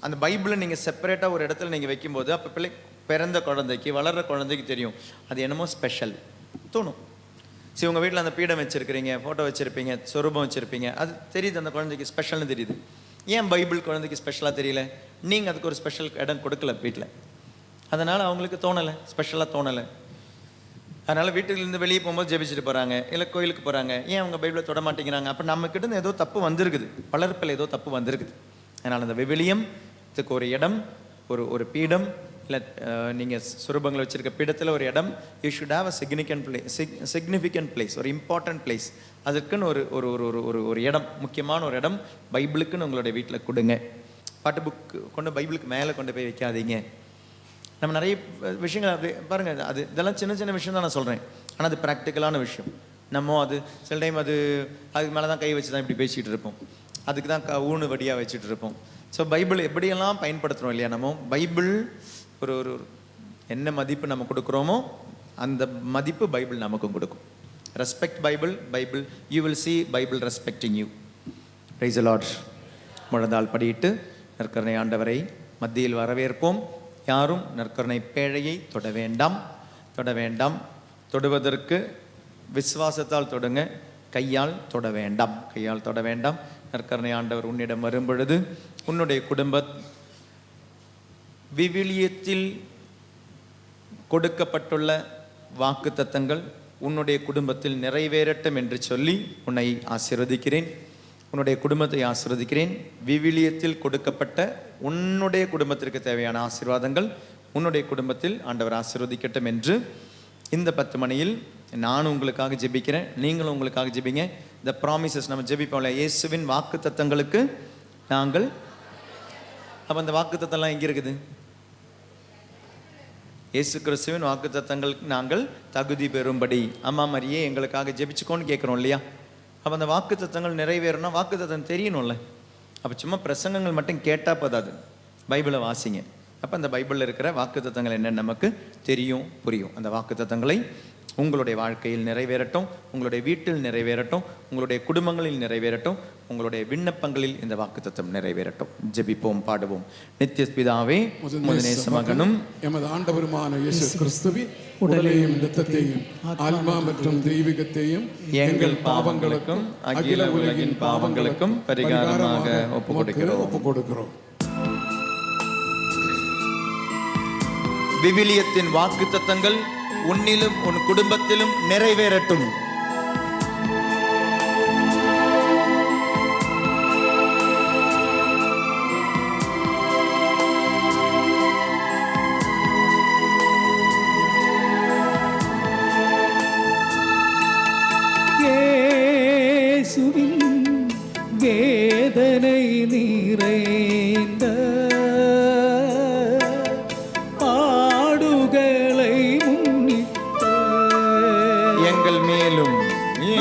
அந்த பைபிளை நீங்கள் செப்பரேட்டாக ஒரு இடத்துல நீங்கள் வைக்கும்போது அப்போ பிள்ளை பிறந்த குழந்தைக்கு, வளர்கிற குழந்தைக்கு தெரியும் அது என்னமோ ஸ்பெஷல் தோணும். சரி, உங்கள் வீட்டில் அந்த பீடம் வச்சுருக்கிறீங்க, ஃபோட்டோ வச்சுருப்பீங்க, சொரூபம் வச்சுருப்பீங்க, அது தெரியுது அந்த குழந்தைக்கு ஸ்பெஷல்னு தெரியுது. ஏன் பைபிள் குழந்தைக்கு ஸ்பெஷலாக தெரியல? நீங்கள் அதுக்கு ஒரு ஸ்பெஷல் இடம் கொடுக்கல வீட்டில். அதனால் அவங்களுக்கு தோணலை, ஸ்பெஷலாக தோணலை. அதனால் வீட்டிலேருந்து வெளியே போகும்போது ஜெபிச்சுட்டு போகிறாங்க, இல்லை கோயிலுக்கு போகிறாங்க. ஏன் அவங்க பைபிளை தொட மாட்டேங்கிறாங்க? அப்போ நம்மக்கிட்ட ஏதோ தப்பு வந்திருக்குது, வளர்ப்பில் ஏதோ தப்பு வந்திருக்குது. அதனால் அந்த விவிலியத்துக்கு ஒரு இடம், ஒரு பீடம், இல்லை நீங்கள் சுரூபங்கள் வச்சுருக்க பீடத்தில் ஒரு இடம். You should have a significant place, ஒரு இம்பார்ட்டன்ட் பிளேஸ். அதுக்குன்னு ஒரு இடம், முக்கியமான ஒரு இடம் பைபிளுக்குன்னு உங்களுடைய வீட்டில் கொடுங்க. பாட்டு புக்கு கொண்டு பைபிளுக்கு மேலே கொண்டு போய் வைக்காதீங்க. நம்ம நிறைய விஷயங்கள் அப்படி பாருங்கள். இதெல்லாம் சின்ன சின்ன விஷயம் தான் நான் சொல்கிறேன், ஆனால் அது ப்ராக்டிக்கலான விஷயம். நம்ம அது சில டைம் அதுக்கு மேலே தான் கை வச்சு தான் இப்படி பேசிகிட்டு இருப்போம், அதுக்கு தான் ஊனு வடியாக வச்சுட்டு இருப்போம். ஸோ பைபிள் எப்படியெல்லாம் பயன்படுத்துகிறோம் இல்லையா? நம்ம பைபிள் ஒரு என்ன மதிப்பு நம்ம கொடுக்குறோமோ அந்த மதிப்பு பைபிள் நமக்கும் கொடுக்கும். Respect Bible you will see Bible respecting you. Praise the Lord. முழந்தாள் படியிட்டு நற்கருணை ஆண்டவரை மத்தியில் வரவேற்போம். யாரும் நற்கருணை பேழையை தொட வேண்டாம். தொடுவதற்கு விசுவாசத்தால் தொடுங்க, கையால் தொட வேண்டாம். நற்கருணை ஆண்டவர் உன்னிடம் வரும் பொழுது உன்னுடைய குடும்ப விவிலியத்தில் கொடுக்கப்பட்டுள்ள வாக்குத்தத்தங்கள் உன்னுடைய குடும்பத்தில் நிறைவேறட்டும் என்று சொல்லி உன்னை ஆசீர்வதிக்கிறேன். உன்னுடைய குடும்பத்தை ஆசீர்வதிக்கிறேன். விவிலியத்தில் கொடுக்கப்பட்ட உன்னுடைய குடும்பத்திற்கு தேவையான ஆசீர்வாதங்கள் உன்னுடைய குடும்பத்தில் ஆண்டவர் ஆசீர்வதிக்கட்டும் என்று இந்த 10 மணியில் நான் உங்களுக்காக ஜெபிக்கிறேன். நீங்களும் உங்களுக்காக ஜெபிங்க. இந்த ப்ராமிசஸ் நம்ம ஜெபிப்போம்ல, இயேசுவின் வாக்குத்தத்தங்களுக்கு நாங்கள். அப்போ அந்த வாக்குத்தத்தம்லாம் எங்கே இருக்குது? இயேசு கிறிஸ்துவின் வாக்குத்தத்தங்களுக்கு நாங்கள் தகுதி பெறும்படி அம்மா மரியே எங்களுக்காக ஜெபிச்சுக்கோன்னு கேட்குறோம் இல்லையா? அப்போ அந்த வாக்குத்தத்தங்கள் நிறைவேறணும்னா வாக்குத்தத்தம் தெரியணும்ல. அப்போ சும்மா பிரசங்கங்கள் மட்டும் கேட்டால் போதாது, பைபிளை வாசிங்க. அப்போ அந்த பைபிளில் இருக்கிற வாக்குத்தத்தங்கள் என்னென்னு நமக்கு தெரியும், புரியும். அந்த வாக்குத்தத்தங்களை உங்களுடைய வாழ்க்கையில் நிறைவேறட்டும், உங்களுடைய வீட்டில் நிறைவேறட்டும், உங்களுடைய குடும்பங்களில் நிறைவேறட்டும், உங்களுடைய விண்ணப்பங்களில் இந்த வாக்குத்தத்தம் நிறைவேறட்டும். ஜெபிப்போம், பாடுவோம். நித்திய பிதாவே, முதநேச மகனும் எமது ஆண்டவருமான இயேசு கிறிஸ்துவின் உடலையும் இரத்தத்தையும் ஆன்மா மற்றும் தெய்வீகத்தையும் எங்கள் பாவங்களுக்கும் அகில உலகின் பாவங்களுக்கும் பரிகாரமாக ஒப்புக் கொடுக்கிறோம். விவிலியத்தின் வாக்குத்தத்தங்கள் உன்னிலும் உன் குடும்பத்திலும் நிறைவேறட்டும். எங்கள் மேலும்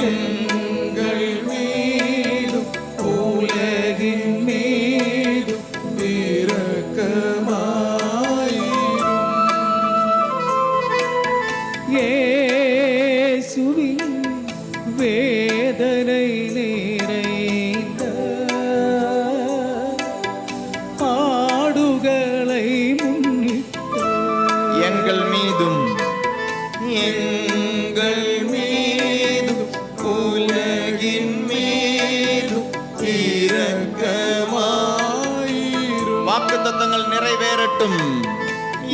எங்கள் மீதும் உலகின் மீதும் இரக்கமாயிரும். இயேசுவின் வேதனை நிறைந்த பாடுகளை முன்னிட்டு எங்கள் மீதும் எங்கள் மீதும் உலகின் மீதும் இரக்கமாயிரும். வாக்குத்தத்தங்கள் நிறைவேறட்டும்.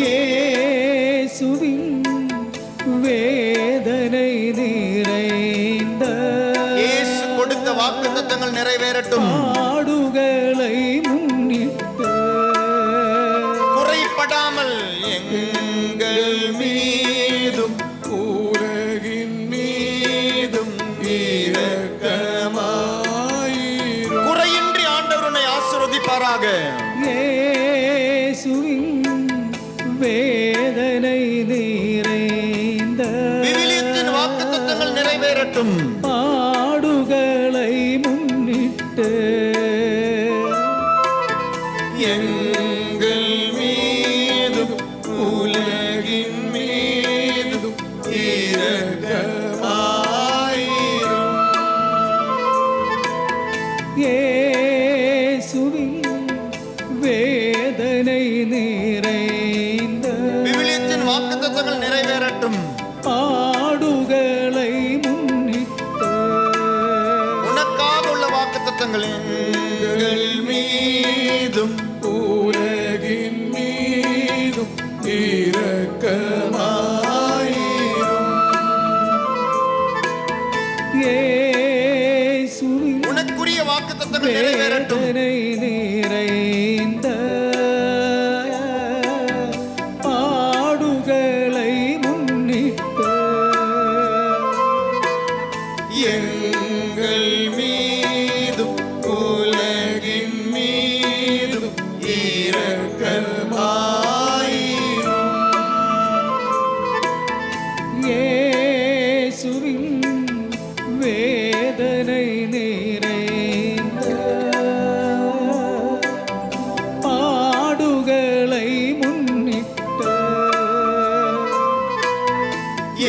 இயேசுவின் வேதனை நிறைந்த இயேசு கொடுத்த வாக்குத்தத்தங்கள் நிறைவேறட்டும். பாடுகளை முன்னிட்டு குறைபடாமல் எங்கள் மீதும் உலகின் மீதும் இரக்கமாயிரும். குறையின்றி ஆண்டவர் உன்னை ஆசீர்வதிப்பாராக. இயேசுவின் வேதனை நிறைந்த விவிலியத்தின் வாக்குத்தத்தங்கள் நிறைவேறட்டும். பாடுகளை முன்னிட்டு எங்கள் மீதும் உலகின் மீதும் இரக்கமாயிரும். இயேசுவின் வேதனை நிறைந்த விவிலியத்தின் வாக்குத்தத்தங்கள் நிறைவேறட்டும். பாடுகளை முன்னிட்டு உனக்காக உள்ள வாக்குத்தத்தங்கள் எங்கள் மீதும் உலகின் மீதும் இரக்கமாயிரும். இயேசுவின் உனக்குரிய வாக்குத்தத்தங்கள் நிறைவேறட்டும். வேதனை நிறைந்த பாடுகளை முன்னிட்டு எங்கள் மீதும் உலகின் மீதும் இரக்கமாயிரும். இயேசுவின் வேதனை நிறைந்த பாடுகளை முன்னிட்டு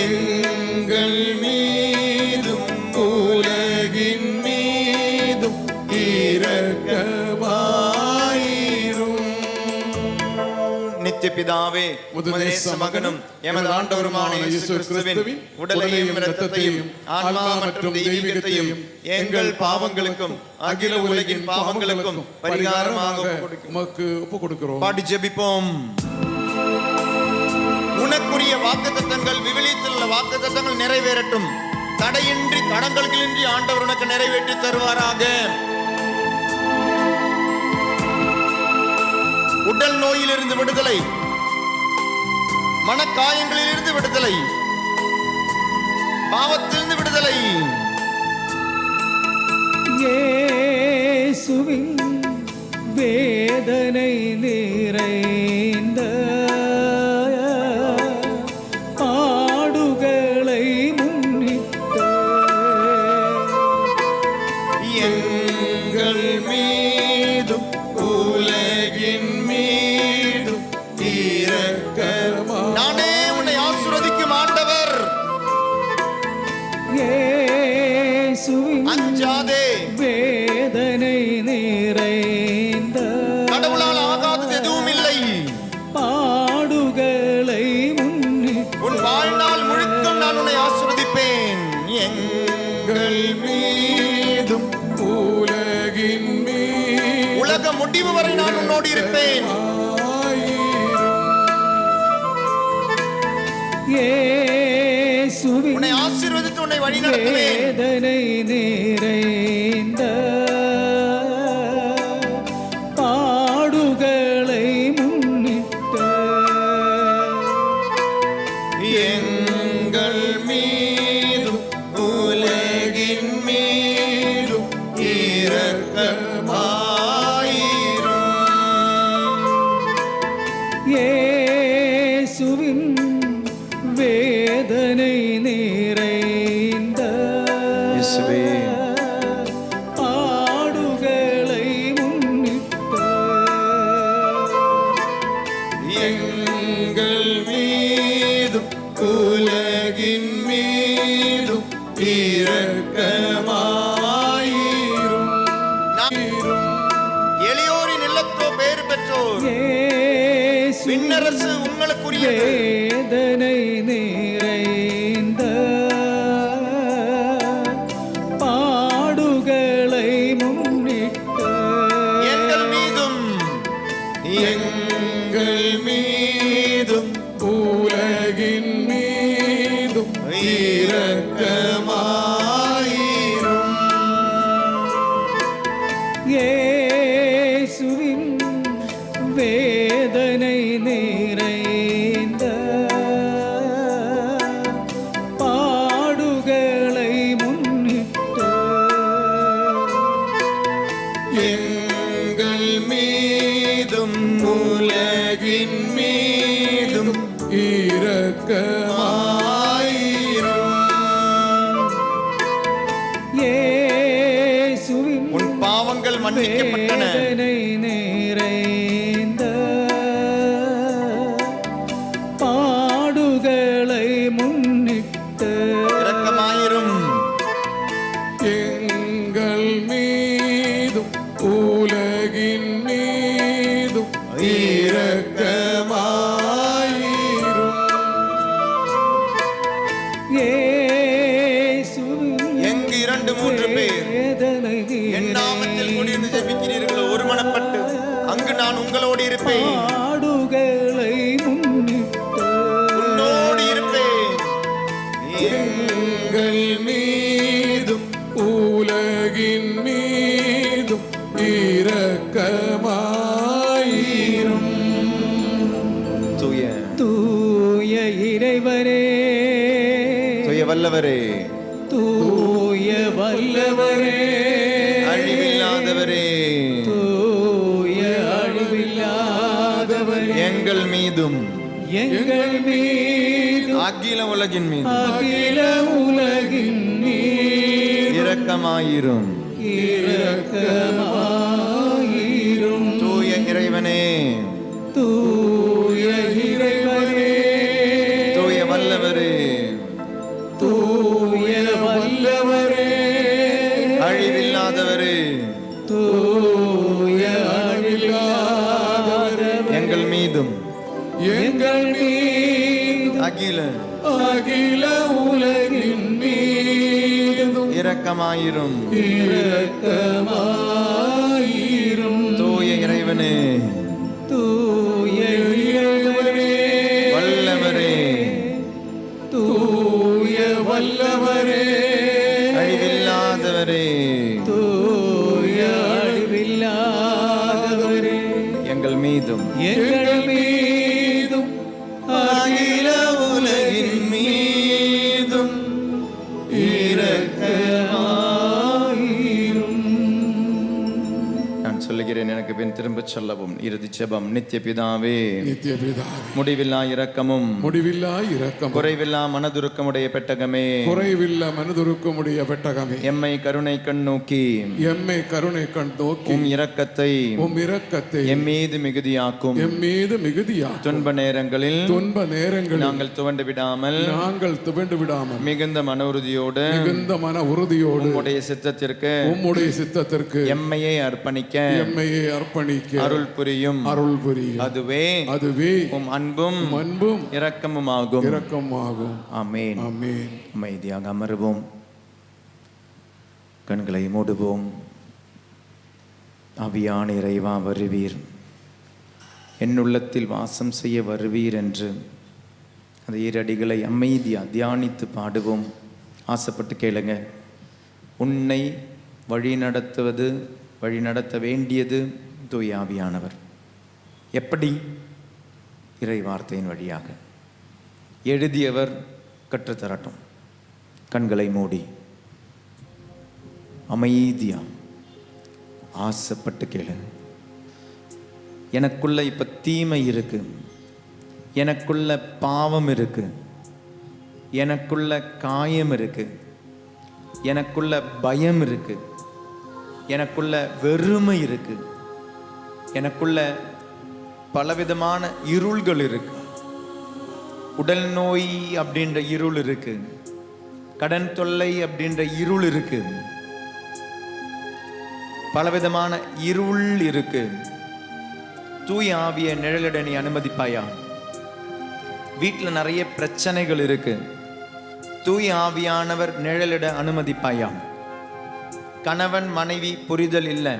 எங்கள் மீதும் உலகின் மீதும் இரக்கமாயிரும். நித்திய பிதாவே, உமது நேச மகனும் எமது ஆண்டவருமான இயேசு கிறிஸ்துவின் உடலையும் இரத்தத்தையும் ஆன்மா மற்றும் தெய்வீகத்தையும் எங்கள் பாவங்களுக்கும் அகில உலகின் பாவங்களுக்கும் பரிகாரமாக உமக்கு ஒப்புக் கொடுக்கிறோம். பாடி ஜெபிப்போம். உனக்குரிய வாக்குத்தத்தங்கள் விவிலியத்தில் உள்ள வாக்குத்தத்தங்கள் நிறைவேறட்டும். தடையின்றி தடங்கல்களின்றி ஆண்டவர் உனக்கு நிறைவேற்றி தருவாராக. உடல் நோயிலிருந்து விடுதலை, மனக்காயங்களிலிருந்து விடுதலை, பாவத்திலிருந்து விடுதலை. இயேசுவின் வேதனை நிறைந்த பாடுகளை முன்னிட்டு எங்கள் மீதும் உலகின் மீதும் இரக்கமாயிரும். நானே உன்னை ஆசீர்வதிக்கும் ஆண்டவர். இயேசுவின் அஞ்சாதே. வேதனை நிறைந்த கடவுளால் ஆகாதது எதுவும் இல்லை. பாடுகளை முன்னிட்டு உன் வாழ்நாள் முழுக்கும் நான் உன்னை ஆசீர்வதிப்பேன். எங்கள் மீதும் உலகின் மீதும் உலக முடிவு வரை நான் உன்னோடு இருப்பேன். இயேசுவின் உன்னை ஆசீர்வதித்து உன்னை வழி நடத்துவேன். வேதனை நிறைந்த பாடுகளை முன்னிட்டு எங்கள் மீதும் உலகின் மீதும் இரக்கமாயிரும். இயேசுவின் வேதனை நிறைந்த இயேசுவே. பாடுகளை முன்னிட்டு எங்கள் மீதும் உலகின் மீதும் இரக்கமாயிரும். எளியோரின் இல்லத்தோ பேறு பெற்றோர், இயேசுவின் விண்ணரசு உங்களுக்குரியது. வேதனை நிறைந்த பாடுகளை முன்னிட்டு எங்கள் மீதும் எங்கள் மீதும் உலகின் மீதும் இரக்கமாயிரும். இயேசுவின் வேதனை நிறைந்த பாடுகளை முன்னிட்டு எங்கள் மீதும் உலகின் மீதும் இரக்கமாயிரும். இயேசுவின் உன் பாவங்கள் மன்னிக்கப்பட்டன. வேதனை நிறைந்த பாடுகளை முன்னிட்டு இரக்கமாயிரும். எங்கள் மீதும் உலகின் மீதும் இரக்கமாயிரும். இயேசுவின் எங்கு 2-3 பேர் வேதனை என் நாமத்தில் கூடியிருந்து ஜெபிக்கிறீர்களோ ஒருமனப்பட்டு அங்கு நான் உங்களோடு இருப்பேன், பாடுகளை முன்னிட்டு உன்னோடு இருப்பேன். எங்கள் மீதும் உலகின் மீதும் இரக்கமாயிரும். தூய தூய இறைவரே, தூய வல்லவரே, தூய வல்லவரே, அழிவில்லாதவரே, தூய அழிவில்லாதவரே, எங்கள் மீதும் எங்கள் மீது அகில உலகின் மீதும் அகில உலகின் மீது இரக்கமாயிரும். இரக்கமாயிரும். தூய இறைவனே, தூய இறைவரே, தூய வல்லவரே, தூய வல்லவரே, அழிவில்லாதவரே, தூய அழிவில்லாதவரே, எங்கள் மீதும் எங்கள் மீதும் அகில அகில உலகின் மீதும் இரக்கமாயிரும். இரக்கமாயிரும். தூய இறைவனே, தூய இறைவரே, வல்லவரே, தூய வல்லவரே, அழிவில்லாதவரே, தூய அழிவில்லாதவரே, எங்கள் மீதும் எங்கள் மீதும் அகில உலகின் மீதும் இரக்கமாயிரும். நான் சொல்லுகிறேன், எனக்கு பின் திரும்பச் சொல்லவும். இறுதி ஜெபம். நித்திய பிதாவே, நித்திய பிதாவே, முடிவில்லா இரக்கமும் முடிவில்லா இரக்கம், குறைவில்லா மனதுருக்கமுடைய பெட்டகமே, குறைவில்ல மனதுருக்கமுடைய பெட்டகமே, எம்மை கருணை கண் நோக்கி எம்மை கருணை கண் நோக்கி உம் இரக்கத்தை உம் இரக்கத்தை எம் மீது மிகுதியாக்கும். எம் மீது மிகுதியா துன்ப நேரங்களில் துன்ப நேரங்களில் நாங்கள் துவண்டு விடாமல் நாங்கள் துவண்டு விடாமல் மிகுந்த மன உறுதியோடு மிகுந்த மன உறுதியோடு உம்முடைய சித்தத்திற்கு உம்முடைய சித்தத்திற்கு எம்மையை அர்ப்பணிக்க எம்மையை அர்ப்பணிக்க அருள் புரியும். அருள் புரியும். அதுவே அதுவே உம் அன்பும் அன்பும் இரக்கமுமாகும். இரக்கமாகும். ஆமென். ஆமென். அமைதியாக அமருவோம், கண்களை மூடுவோம். ஆவியான இறைவா வருவீர், என் உள்ளத்தில் வாசம் செய்ய வருவீர் என்று அந்த ஈரடிகளை அமைதியாக தியானித்து பாடுவோம். ஆசைப்பட்டு கேளுங்க. உன்னை வழி நடத்த வேண்டியது தூய ஆவியானவர். எப்படி? இறை வார்த்தையின் வழியாக. எழுதியவர் கற்றுத்தரட்டும். கண்களை மூடி அமைதியா ஆசைப்பட்டு கேளு. எனக்குள்ள இப்ப தீமை இருக்கு, எனக்குள்ள பாவம் இருக்கு, எனக்குள்ள காயம் இருக்கு. எனக்குள்ள பயம் இருக்கு, எனக்குள்ள வெறுமை இருக்கு, எனக்குள்ள பலவிதமான இருள்கள் இருக்கு. உடல் நோய் அப்படின்ற இருள் இருக்கு, கடன் தொல்லை அப்படின்ற இருள் இருக்கு, பலவிதமான இருள் இருக்கு. தூய ஆவிய நிழலிட நீ அனுமதிப்பாயா? வீட்டில் நிறைய பிரச்சனைகள் இருக்கு, தூய ஆவியானவர் நிழலிட அனுமதிப்பாயா? கணவன் மனைவி புரிதல் இல்லை,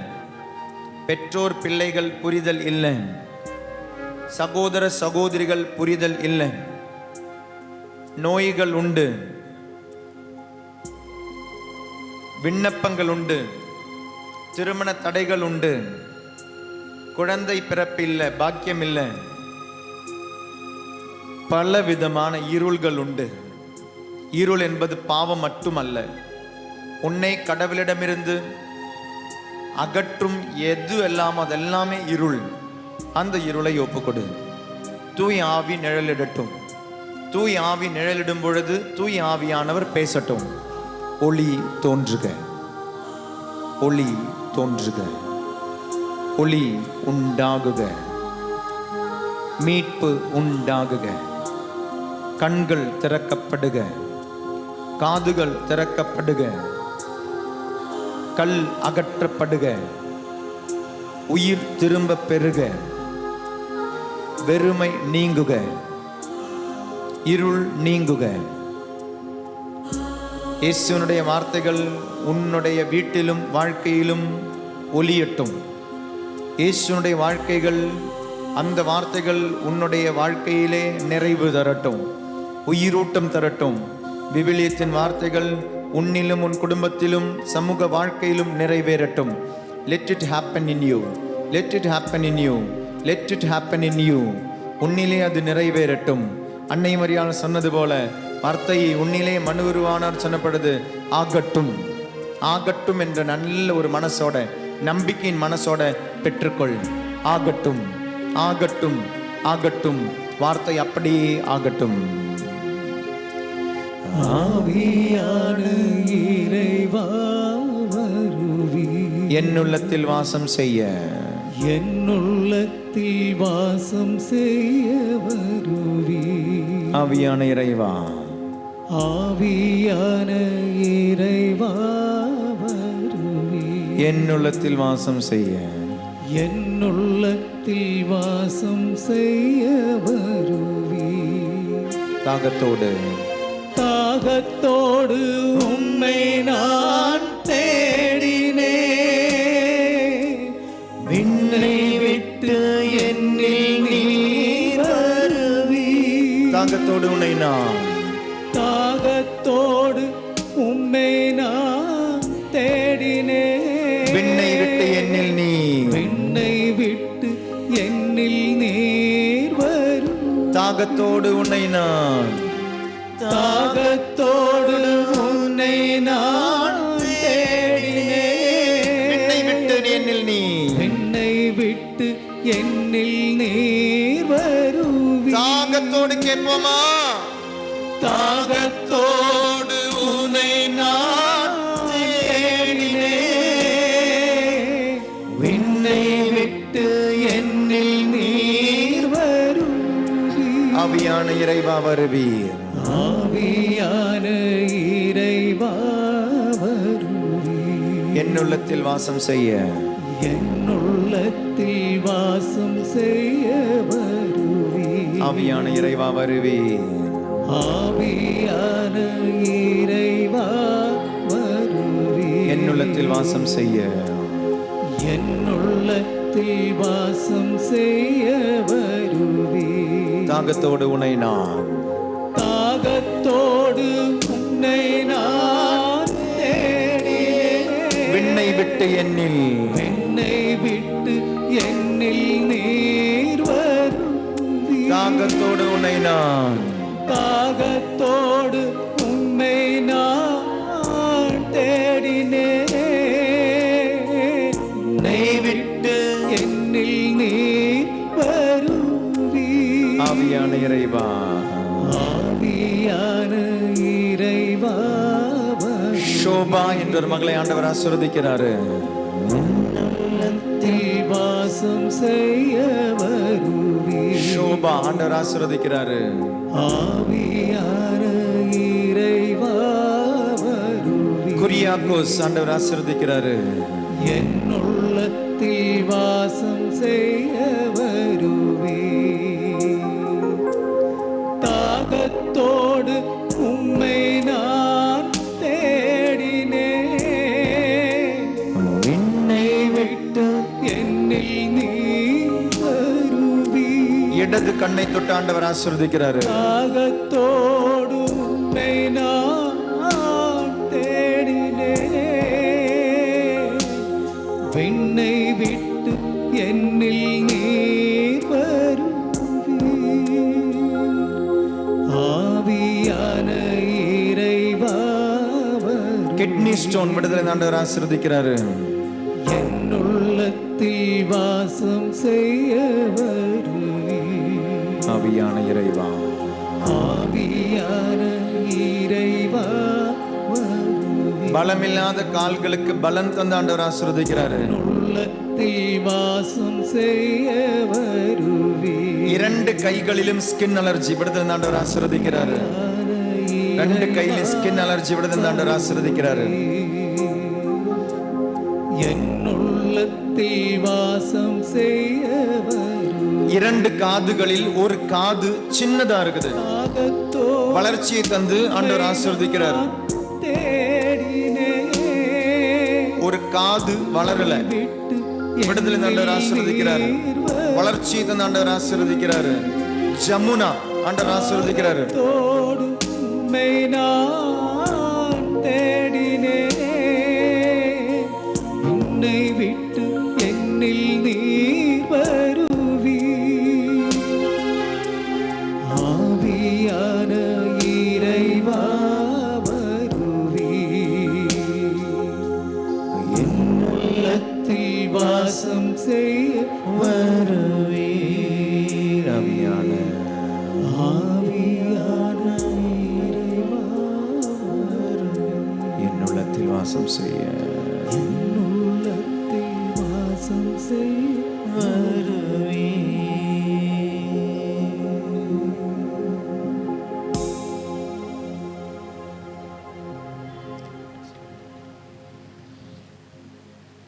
பெற்றோர் பிள்ளைகள் புரிதல் இல்லை, சகோதர சகோதரிகள் புரிதல் இல்லை, நோய்கள் உண்டு, விண்ணப்பங்கள் உண்டு, திருமண தடைகள் உண்டு, குழந்தை பிறப்பு இல்லை, பாக்கியம் இல்லை, பல விதமான இருள்கள் உண்டு. இருள் என்பது பாவம் மட்டுமல்ல, உன்னை கடவுளிடமிருந்து அகற்றும் எது எல்லாம் அதெல்லாமே இருள். அந்த இருளை ஒப்புக்கொடு. தூய ஆவி நிழலிடட்டும். தூய ஆவி நிழலிடும் பொழுது தூய ஆவியானவர் பேசட்டும். ஒளி தோன்றுக, ஒளி தோன்றுக, ஒளி உண்டாகுக, மீட்பு உண்டாகுக, கண்கள் திறக்கப்படுக, காதுகள் திறக்கப்படுக, கல் அகற்றப்படுக, உயிர் திரும்ப பெறுக, வெறுமை நீங்குக, இருள் நீங்குக. இயேசுனுடைய வார்த்தைகள் உன்னுடைய வீட்டிலும் வாழ்க்கையிலும் ஒலியட்டும். இயேசுனுடைய வாழ்க்கைகள், அந்த வார்த்தைகள் உன்னுடைய வாழ்க்கையிலே நிறைவு தரட்டும், உயிரூட்டம் தரட்டும். விவிலியத்தின் வார்த்தைகள் உன்னிலும் உன் குடும்பத்திலும் சமூக வாழ்க்கையிலும் நிறைவேறட்டும். Let it happen in you. Let it happen in you. Let it happen in you. உன்னிலே அது நிறைவேறட்டும். அன்னை மரியாள் சொன்னது போல வார்த்தையை உன்னிலே மனு உருவானார் சொன்னப்படுது. ஆகட்டும், ஆகட்டும் என்ற நல்ல ஒரு மனசோட, நம்பிக்கையின் மனசோட பெற்றுக்கொள். ஆகட்டும், ஆகட்டும், ஆகட்டும். வார்த்தை அப்படியே ஆகட்டும். ஆவியான இறைவா வருவீர், என்னுள்ளத்தில் வாசம் செய்ய, என்னுள்ளத்தில் வாசம் செய்ய வருவீர். ஆவியான இறைவா, ஆவியான இறைவா வருவீர், என்னுள்ளத்தில் வாசம் செய்ய, என்னுள்ளத்தில் வாசம் செய்ய வருவீர். தாகத்தோடு, தாகத்தோடு உம்மை நான் தேடினே, விண்ணை விட்டு என்னில் நீர் வருவீர். தாகத்தோடு உன்னை நான், தாகத்தோடு உம்மை நான் தேடினே, விண்ணை விட்டு என்னில் நீ, விண்ணை விட்டு என்னில் நீர் வரும். தாகத்தோடு உன்னை நான், தாகத்தோடு உன்னை நான் தேடினே, விண்ணை விட்டு என்னில் நீ, விண்ணை விட்டு என்னில் நீர் வருவீர். தாகத்தோடு கேட்போமா? தாகத்தோடு உன்னை நான் தேடினே, விண்ணை விட்டு என்னில் நீர் வருவீர். ஆவியான இறைவா வருவீர், ஆவியான இறைவா வருவீர். என்னுள்ளத்தில் வாசம் செய்ய, என்னுள்ளத்தில் வாசம் செய்ய வருவீர். ஆவியான இறைவா வருவீர், ஆவியான இறைவா வருவீர். என்னுள்ளத்தில் வாசம் செய்ய, என்னுள்ளத்தில் வாசம் செய்ய வருவீர். தாகத்தோடு உன்னை நான், தாகத்தோடு உன்னை நான் தேடினேன், விண்ணை விட்டு என்னில், விண்ணை விட்டு என்னில் நீர் வருவீர். தாகத்தோடு உன்னை நான், தாகத்தோடு உம்மை நான் தேடினேன், விண்ணை விட்டு என்னில் நீர் வருவீர். ஆவியான இறைவா, ஆவியான இறைவா வருவீர். ஷோ ஷோபா என்ற ஒரு மகளை ஆண்டவர் ஆசீர்வதிக்கிறாரு. உள்ளத்தில் வாசம் செய்ய வருவீர். ஷோபா ஆண்டவர் ஆசீர்வதிக்கிறாரு. ஆவியான இறைவா வருவீர். குரியாக்கோஸ் ஆண்டவர் ஆசீர்வதிக்கிறாரு. என் உள்ளத்தில் வாசம் செய்ய வருவீர். தாகத்தோடு உம்மை நான் தேடினேன். என்னை விட்டு என்னில் நீ வருவீர். இடது கண்ணை தொட்டு ஆண்டவர் ஆசீர்வதிக்கிறாரு. தாகத்தோடு உம்மை நான் தேடினேன். விண்ணை விட்டு என்னில் நீர் வருவீர். ஆவியான இறைவா வருவீர். கிட்னி ஸ்டோன் விடுதலை ஆண்டவர் ஆசீர்வதிக்கிறாரு. என் உள்ளத்தில் வாசம் செய்ய வருவீர். ஆவியான இறைவா. ஆவியான இறைவா வருவீர். பலமில்லாத கால்களுக்கு பலன் தந்து ஆண்டவர் ஆசீர்வதிக்கிறாரு. உள்ளத்தில் வாசம் செய்ய வருவீர். 2 கைகளிலும் ஸ்கின் அலர்ஜி விடுதலை ஆண்டவர் ஆசீர்வதிக்கிறாரு. 2 கையிலும் ஸ்கின் அலர்ஜி விடுதலை ஆண்டவர் ஆசீர்வதிக்கிறாரு. என் உள்ளத்தில் வாசம் செய்ய வருவீர். 2 காதுகளில் ஒரு காது சின்னதா இருக்குது. தாகத்தோடு வளர்ச்சியை தந்து ஆண்டவர் ஆசீர்வதிக்கிறார். தேடினேன். ஒரு காது வளரல, விட்டு விடுதலை ஆண்டவர் ஆசீர்வதிக்கிறார். வளர்ச்சியை தந்து ஆண்டவர் ஆசீர்வதிக்கிறாரு. ஜமுனா ஆண்டவர் ஆசீர்வதிக்கிறாரு. தோடு உம்மை நான் தேடினேன். உன்னை விட்டு என்னில் நீர் வருவீர். ஆவியான இறைவா வருவீர். என் உள்ளத்தில் வாசம் செய்ய வருவீர். ஆவியான ஆவியான இறைவா வருவீர். என் உள்ளத்தில் வாசம் செய்ய என் உள்ளத்தில் வாசம் செய்ய வருவீர்.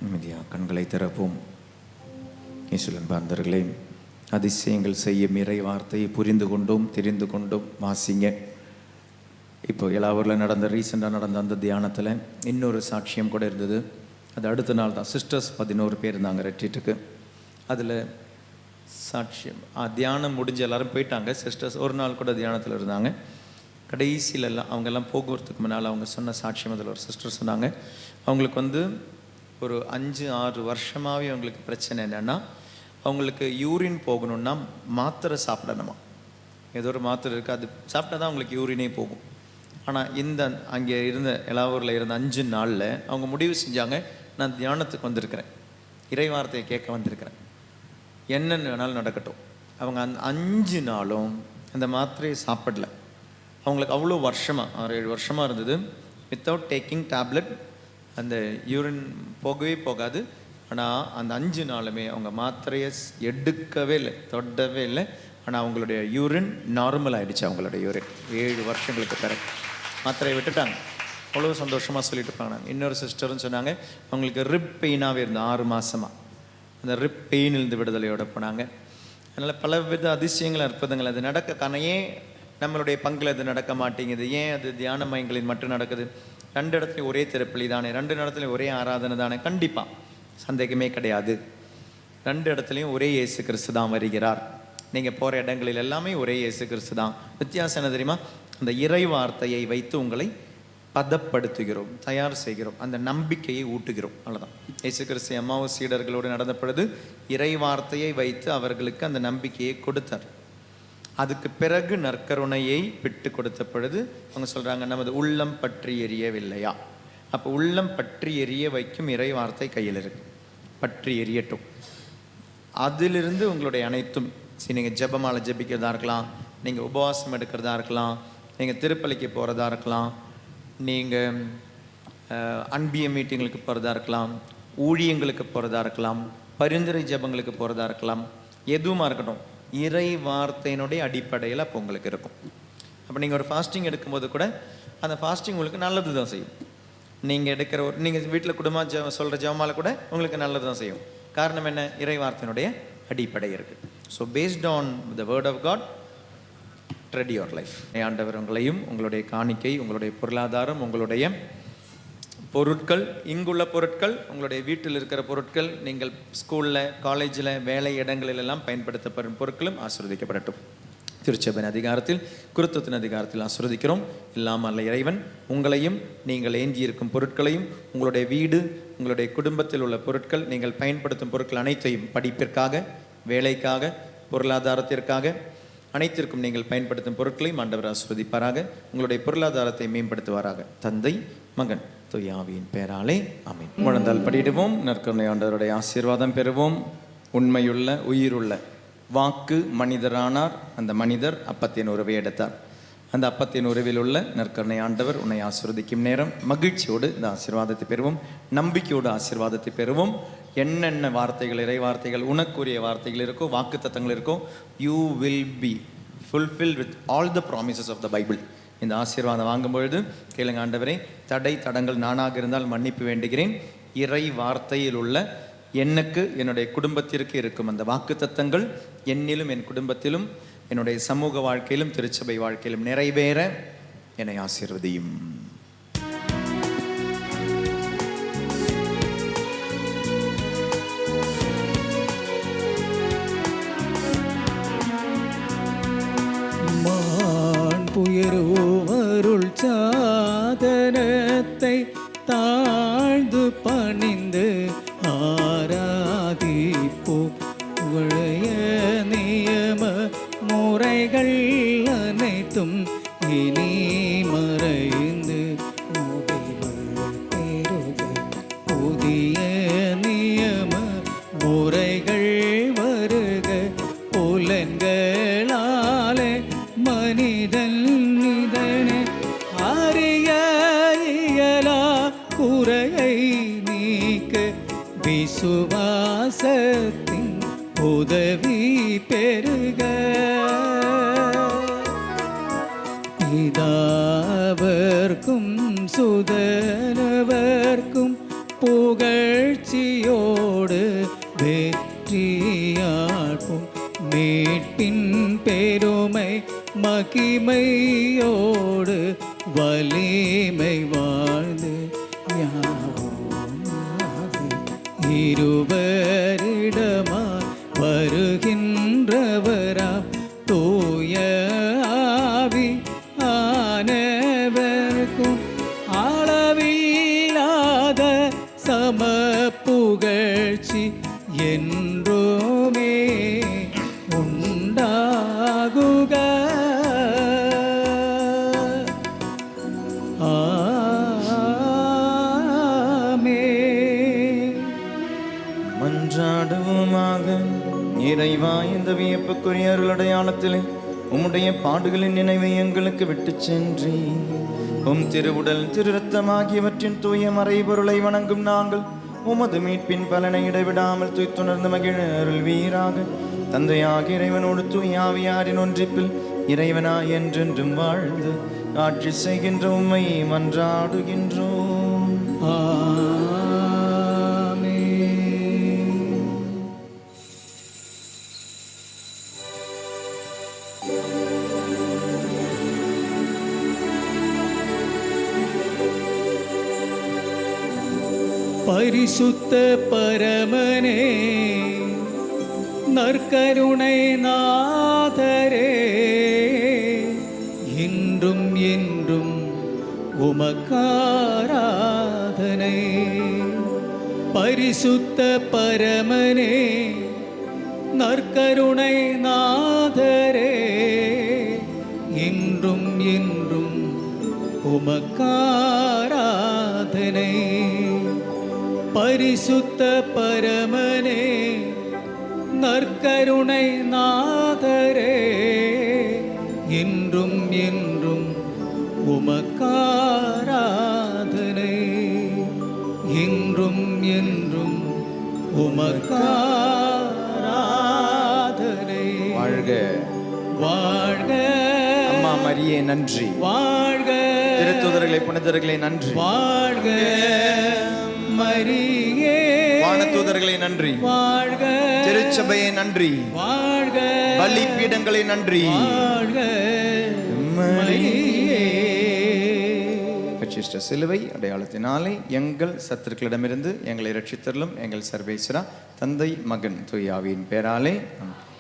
நிம்மதியாக கண்களை திறப்போம். இயேசுவின் பாந்தர்களே, அதிசயங்கள் செய்யும் இறை வார்த்தையை புரிந்து கொண்டோம், தெரிந்து கொண்டோம். வாசிங்க. இப்போ இலாவூரில் ரீசெண்டாக நடந்த அந்த தியானத்தில் இன்னொரு சாட்சியம் கூட இருந்தது. அது அடுத்த நாள் தான். சிஸ்டர்ஸ் 11 பேர் இருந்தாங்க ரெட்ரீட்டுக்கு. அதில் சாட்சியம் தியானம் முடிஞ்சு எல்லாரும் போயிட்டாங்க. சிஸ்டர்ஸ் ஒரு நாள் கூட தியானத்தில் இருந்தாங்க. கடைசியில் எல்லாம் அவங்கெல்லாம் போக்குவரத்துக்கு முன்னால் அவங்க சொன்ன சாட்சியம் அதில் ஒரு சிஸ்டர் சொன்னாங்க. அவங்களுக்கு ஒரு 5-6 வருஷமாகவே அவங்களுக்கு பிரச்சனை என்னென்னா, அவங்களுக்கு யூரின் போகணுன்னா மாத்திரை சாப்பிடணுமா. ஏதோ ஒரு மாத்திரை இருக்குது, அது சாப்பிட்டா தான் அவங்களுக்கு யூரினே போகும். ஆனால் அங்கே இருந்த இலாவூரில் இருந்த 5 நாளில் அவங்க முடிவு செஞ்சாங்க, நான் தியானத்துக்கு வந்திருக்கிறேன், இறை வார்த்தையை கேட்க வந்திருக்கிறேன், என்னென்ன வேணாலும் நடக்கட்டும். அவங்க அந்த 5 நாளும் அந்த மாத்திரையை சாப்பிடல. அவங்களுக்கு அவ்வளோ வருஷமாக 6-7 வருஷமாக இருந்தது. வித்தவுட் டேக்கிங் டேப்லெட் அந்த யூரின் போகவே போகாது. ஆனால் அந்த 5 நாளுமே அவங்க மாத்திரையை எடுக்கவே இல்லை, தொடவே இல்லை. ஆனால் அவங்களுடைய யூரின் நார்மல் ஆகிடுச்சு. அவங்களுடைய யூரின் 7 வருஷங்களுக்கு பிறகு மாத்திரையை விட்டுட்டாங்க. அவ்வளோ சந்தோஷமாக சொல்லிட்டு இருப்பாங்க. இன்னொரு சிஸ்டரும் சொன்னாங்க, அவங்களுக்கு ரிப் பெயினாகவே இருந்தது 6 மாதமாக. அந்த ரிப் பெயினிலிருந்து விடுதலையோடு போனாங்க. அதனால் பல வித அதிசயங்கள் அற்புதங்கள் அது நடக்க காரணம். ஏன் நம்மளுடைய பங்கில் அது நடக்க மாட்டேங்குது? ஏன் அது தியான மையங்களில் மட்டும் நடக்குது? 2 இடத்துலையும் ஒரே திருப்பலி தானே, 2 இடத்துலையும் ஒரே ஆராதனை தானே? கண்டிப்பாக, சந்தேகமே கிடையாது. 2 இடத்துலையும் ஒரே இயேசு கிறிஸ்து தான் வருகிறார். நீங்கள் போகிற இடங்களில் எல்லாமே ஒரே இயேசு கிறிஸ்து தான். வித்தியாசம் என்ன தெரியுமா? அந்த இறை வார்த்தையை வைத்து உங்களை பதப்படுத்துகிறோம், தயார் செய்கிறோம், அந்த நம்பிக்கையை ஊட்டுகிறோம். அவ்வளோதான். இயேசு கிறிஸ்து எம்மாவுஸ் சீடர்களோடு நடந்த பொழுது இறை வார்த்தையை வைத்து அவர்களுக்கு அந்த நம்பிக்கையை கொடுத்தார். அதுக்கு பிறகு நற்கருணையை விட்டு கொடுத்த பொழுது அவங்க சொல்கிறாங்க, நமது உள்ளம் பற்றி எரியவில்லையா? அப்போ உள்ளம் பற்றி எரிய வைக்கும் இறை வார்த்தை கையில் இருக்கு. பற்றி எரியட்டும். அதிலிருந்து உங்களுடைய அனைத்தும், நீங்கள் ஜெபமாலை ஜெபிக்கிறதா இருக்கலாம், நீங்கள் உபவாசம் எடுக்கிறதா இருக்கலாம், நீங்கள் திருப்பலிக்கு போகிறதா இருக்கலாம், நீங்கள் அன்பிய மீட்டிங்களுக்கு போகிறதா இருக்கலாம், ஊழியங்களுக்கு போகிறதா இருக்கலாம், பரிந்துரை ஜெபங்களுக்கு போகிறதா இருக்கலாம், எதுவுமா இருக்கட்டும், இறை வார்த்தையினுடைய அடிப்படையில் அப்போ உங்களுக்கு இருக்கும். அப்போ நீங்கள் ஒரு ஃபாஸ்டிங் எடுக்கும்போது கூட அந்த ஃபாஸ்டிங் உங்களுக்கு நல்லது தான் செய்யும். நீங்கள் எடுக்கிற நீங்கள் வீட்டில் குடும்பம் சொல்கிற ஜெபமால கூட உங்களுக்கு நல்லது தான் செய்யும். காரணம் என்ன? இறை வார்த்தையினுடைய அடிப்படை இருக்குது. So based on the word of God ட்ரெடி யுவர் லைஃப். ஆண்டவர் உங்களையும், உங்களுடைய காணிக்கை, உங்களுடைய பொருளாதாரம், உங்களுடைய பொருட்கள், இங்குள்ள பொருட்கள், உங்களுடைய வீட்டில் இருக்கிற பொருட்கள், நீங்கள் ஸ்கூலில், காலேஜில், வேலை இடங்களிலெல்லாம் பயன்படுத்தப்படும் பொருட்களும் ஆசீர்வதிக்கப்படட்டும். திருச்சபையின் அதிகாரத்தில், குருத்துவத்தின் அதிகாரத்தில் ஆசீர்வதிக்கிறோம். இல்லாமல் இறைவன் உங்களையும், நீங்கள் ஏந்தியிருக்கும் பொருட்களையும், உங்களுடைய வீடு, உங்களுடைய குடும்பத்தில் உள்ள பொருட்கள், நீங்கள் பயன்படுத்தும் பொருட்கள் அனைத்தையும் படிப்பிற்காக, வேலைக்காக, பொருளாதாரத்திற்காக, அனைத்திற்கும் நீங்கள் பயன்படுத்தும் பொருட்களையும் ஆண்டவர் ஆசீர்வதிப்பாராக. உங்களுடைய பொருளாதாரத்தை மேம்படுத்துவாராக. தந்தை, மகன், தூய ஆவியின் பெயராலே ஆமென். முழந்தால் படியிடுவோம். நற்கருணை ஆண்டவருடைய ஆசீர்வாதம் பெறுவோம். உண்மையுள்ள, உயிருள்ள வாக்கு மனிதரானார். அந்த மனிதர் அப்பத்தின் உறவை எடுத்தார். அந்த அப்பத்தின் உறவில் உள்ள நற்கருணை ஆண்டவர் உன்னை ஆசீர்வதிக்கும் நேரம். மகிழ்ச்சியோடு இந்த ஆசீர்வாதத்தை பெறுவோம். நம்பிக்கையோடு ஆசீர்வாதத்தை பெறுவோம். என்னென்ன வார்த்தைகள், இறை வார்த்தைகள், உனக்குரிய வார்த்தைகள் இருக்கோ, வாக்கு தத்தங்கள் இருக்கோ, you will be fulfill with all the promises of the Bible. இந்த ஆசீர்வாதம் வாங்கும்பொழுது கேளுங்க, ஆண்டவரே, தடங்கள் நானாக இருந்தால் மன்னிப்பு வேண்டுகிறேன். இறை வார்த்தையில் உள்ள எனக்கு, என்னுடைய குடும்பத்திற்கு இருக்கும் அந்த வாக்கு தத்தங்கள் என்னிலும், என் குடும்பத்திலும், என்னுடைய சமூக வாழ்க்கையிலும், திருச்சபை வாழ்க்கையிலும் நிறைவேற என்னை ஆசீர்வதியும். புயருவருள் சாதனத்தை தாழ்ந்து பணிந்து ஆராதிப்போம். உடைய நியம முறைகள் அனைத்தும் இனி மறைந்து முடிவுகள் பெறுக. புதிய நியம முறைகள் வருக. புலன்களாலே மனிதன் இதனை அறிய இயலா குறையை நீக்க விசுவாசத்தின் உதவி பெறுக. பிதாவர்க்கும் சுதனவர்க்கும் புகழ்ச்சியோடு வெற்றியாட்டும் மீட்பின் பெருமை மகிமையோடு வலிமை வாழ்ந்து இருவரிடமா வருகின்றவராம் தூய ஆவி ஆனவர்க்கும் அளவில்லாத சம புகழ்ச்சி என்றுமே உண்டாகுக. மன்றாடுவோமாக. இறைவா, இந்த வியப்புக்குரிய அருளடையாளத்திலே உம்முடைய பாடுகளின் நினைவை எங்களுக்கு விட்டு சென்றி உம் திருவுடல், திரு ரத்தமாகியவற்றின் தூய மறைபொருளை வணங்கும் நாங்கள் உமது மீட்பின் பலனை இடைவிடாமல் துய்த்துணர்ந்து மகிழ அருள்வீராக. தந்தையாகிய இறைவனோடு தூய ஆவியாரின் ஒன்றிப்பில் இறைவனாய் என்றென்றும் வாழ்ந்து ஆட்சி செய்கின்ற உம்மை மன்றாடுகின்றோம். பரிசுத்த பரமனே, நற்கருணை நாதரே, இன்றும் என்றும் உமக்காராதனை. பரிசுத்த பரமனே, நற்கருணை நாதரே, இன்றும் என்றும் உமக்காராதனை. பரிசுத்த பரமனே, நற்கருணை நாதரே, இன்றும் என்றும் உமக்காராதனை. இன்றும் என்றும் உமக்காராதனை. வாழ்க வாழ்க அம்மா மரியே நன்றி. வாழ்க திருத்தூதர்களை புனிதர்களை நன்றி. வாழ்க மரியே. வானதூதர்களை நன்றி. வாழ்க திருச்சபையை நன்றி. வாழ்க பலிபீடங்களை நன்றி. வாழ்க மரியே. கட்சிஷ்ட சிலுவை அடையாளத்தினாலே எங்கள் சத்துருக்களிடமிருந்து எங்களை ரட்சித்தருளும் எங்கள் சர்வேஸ்வரா, தந்தை மகன் தூய ஆவியின் பேராலே ஆமென்.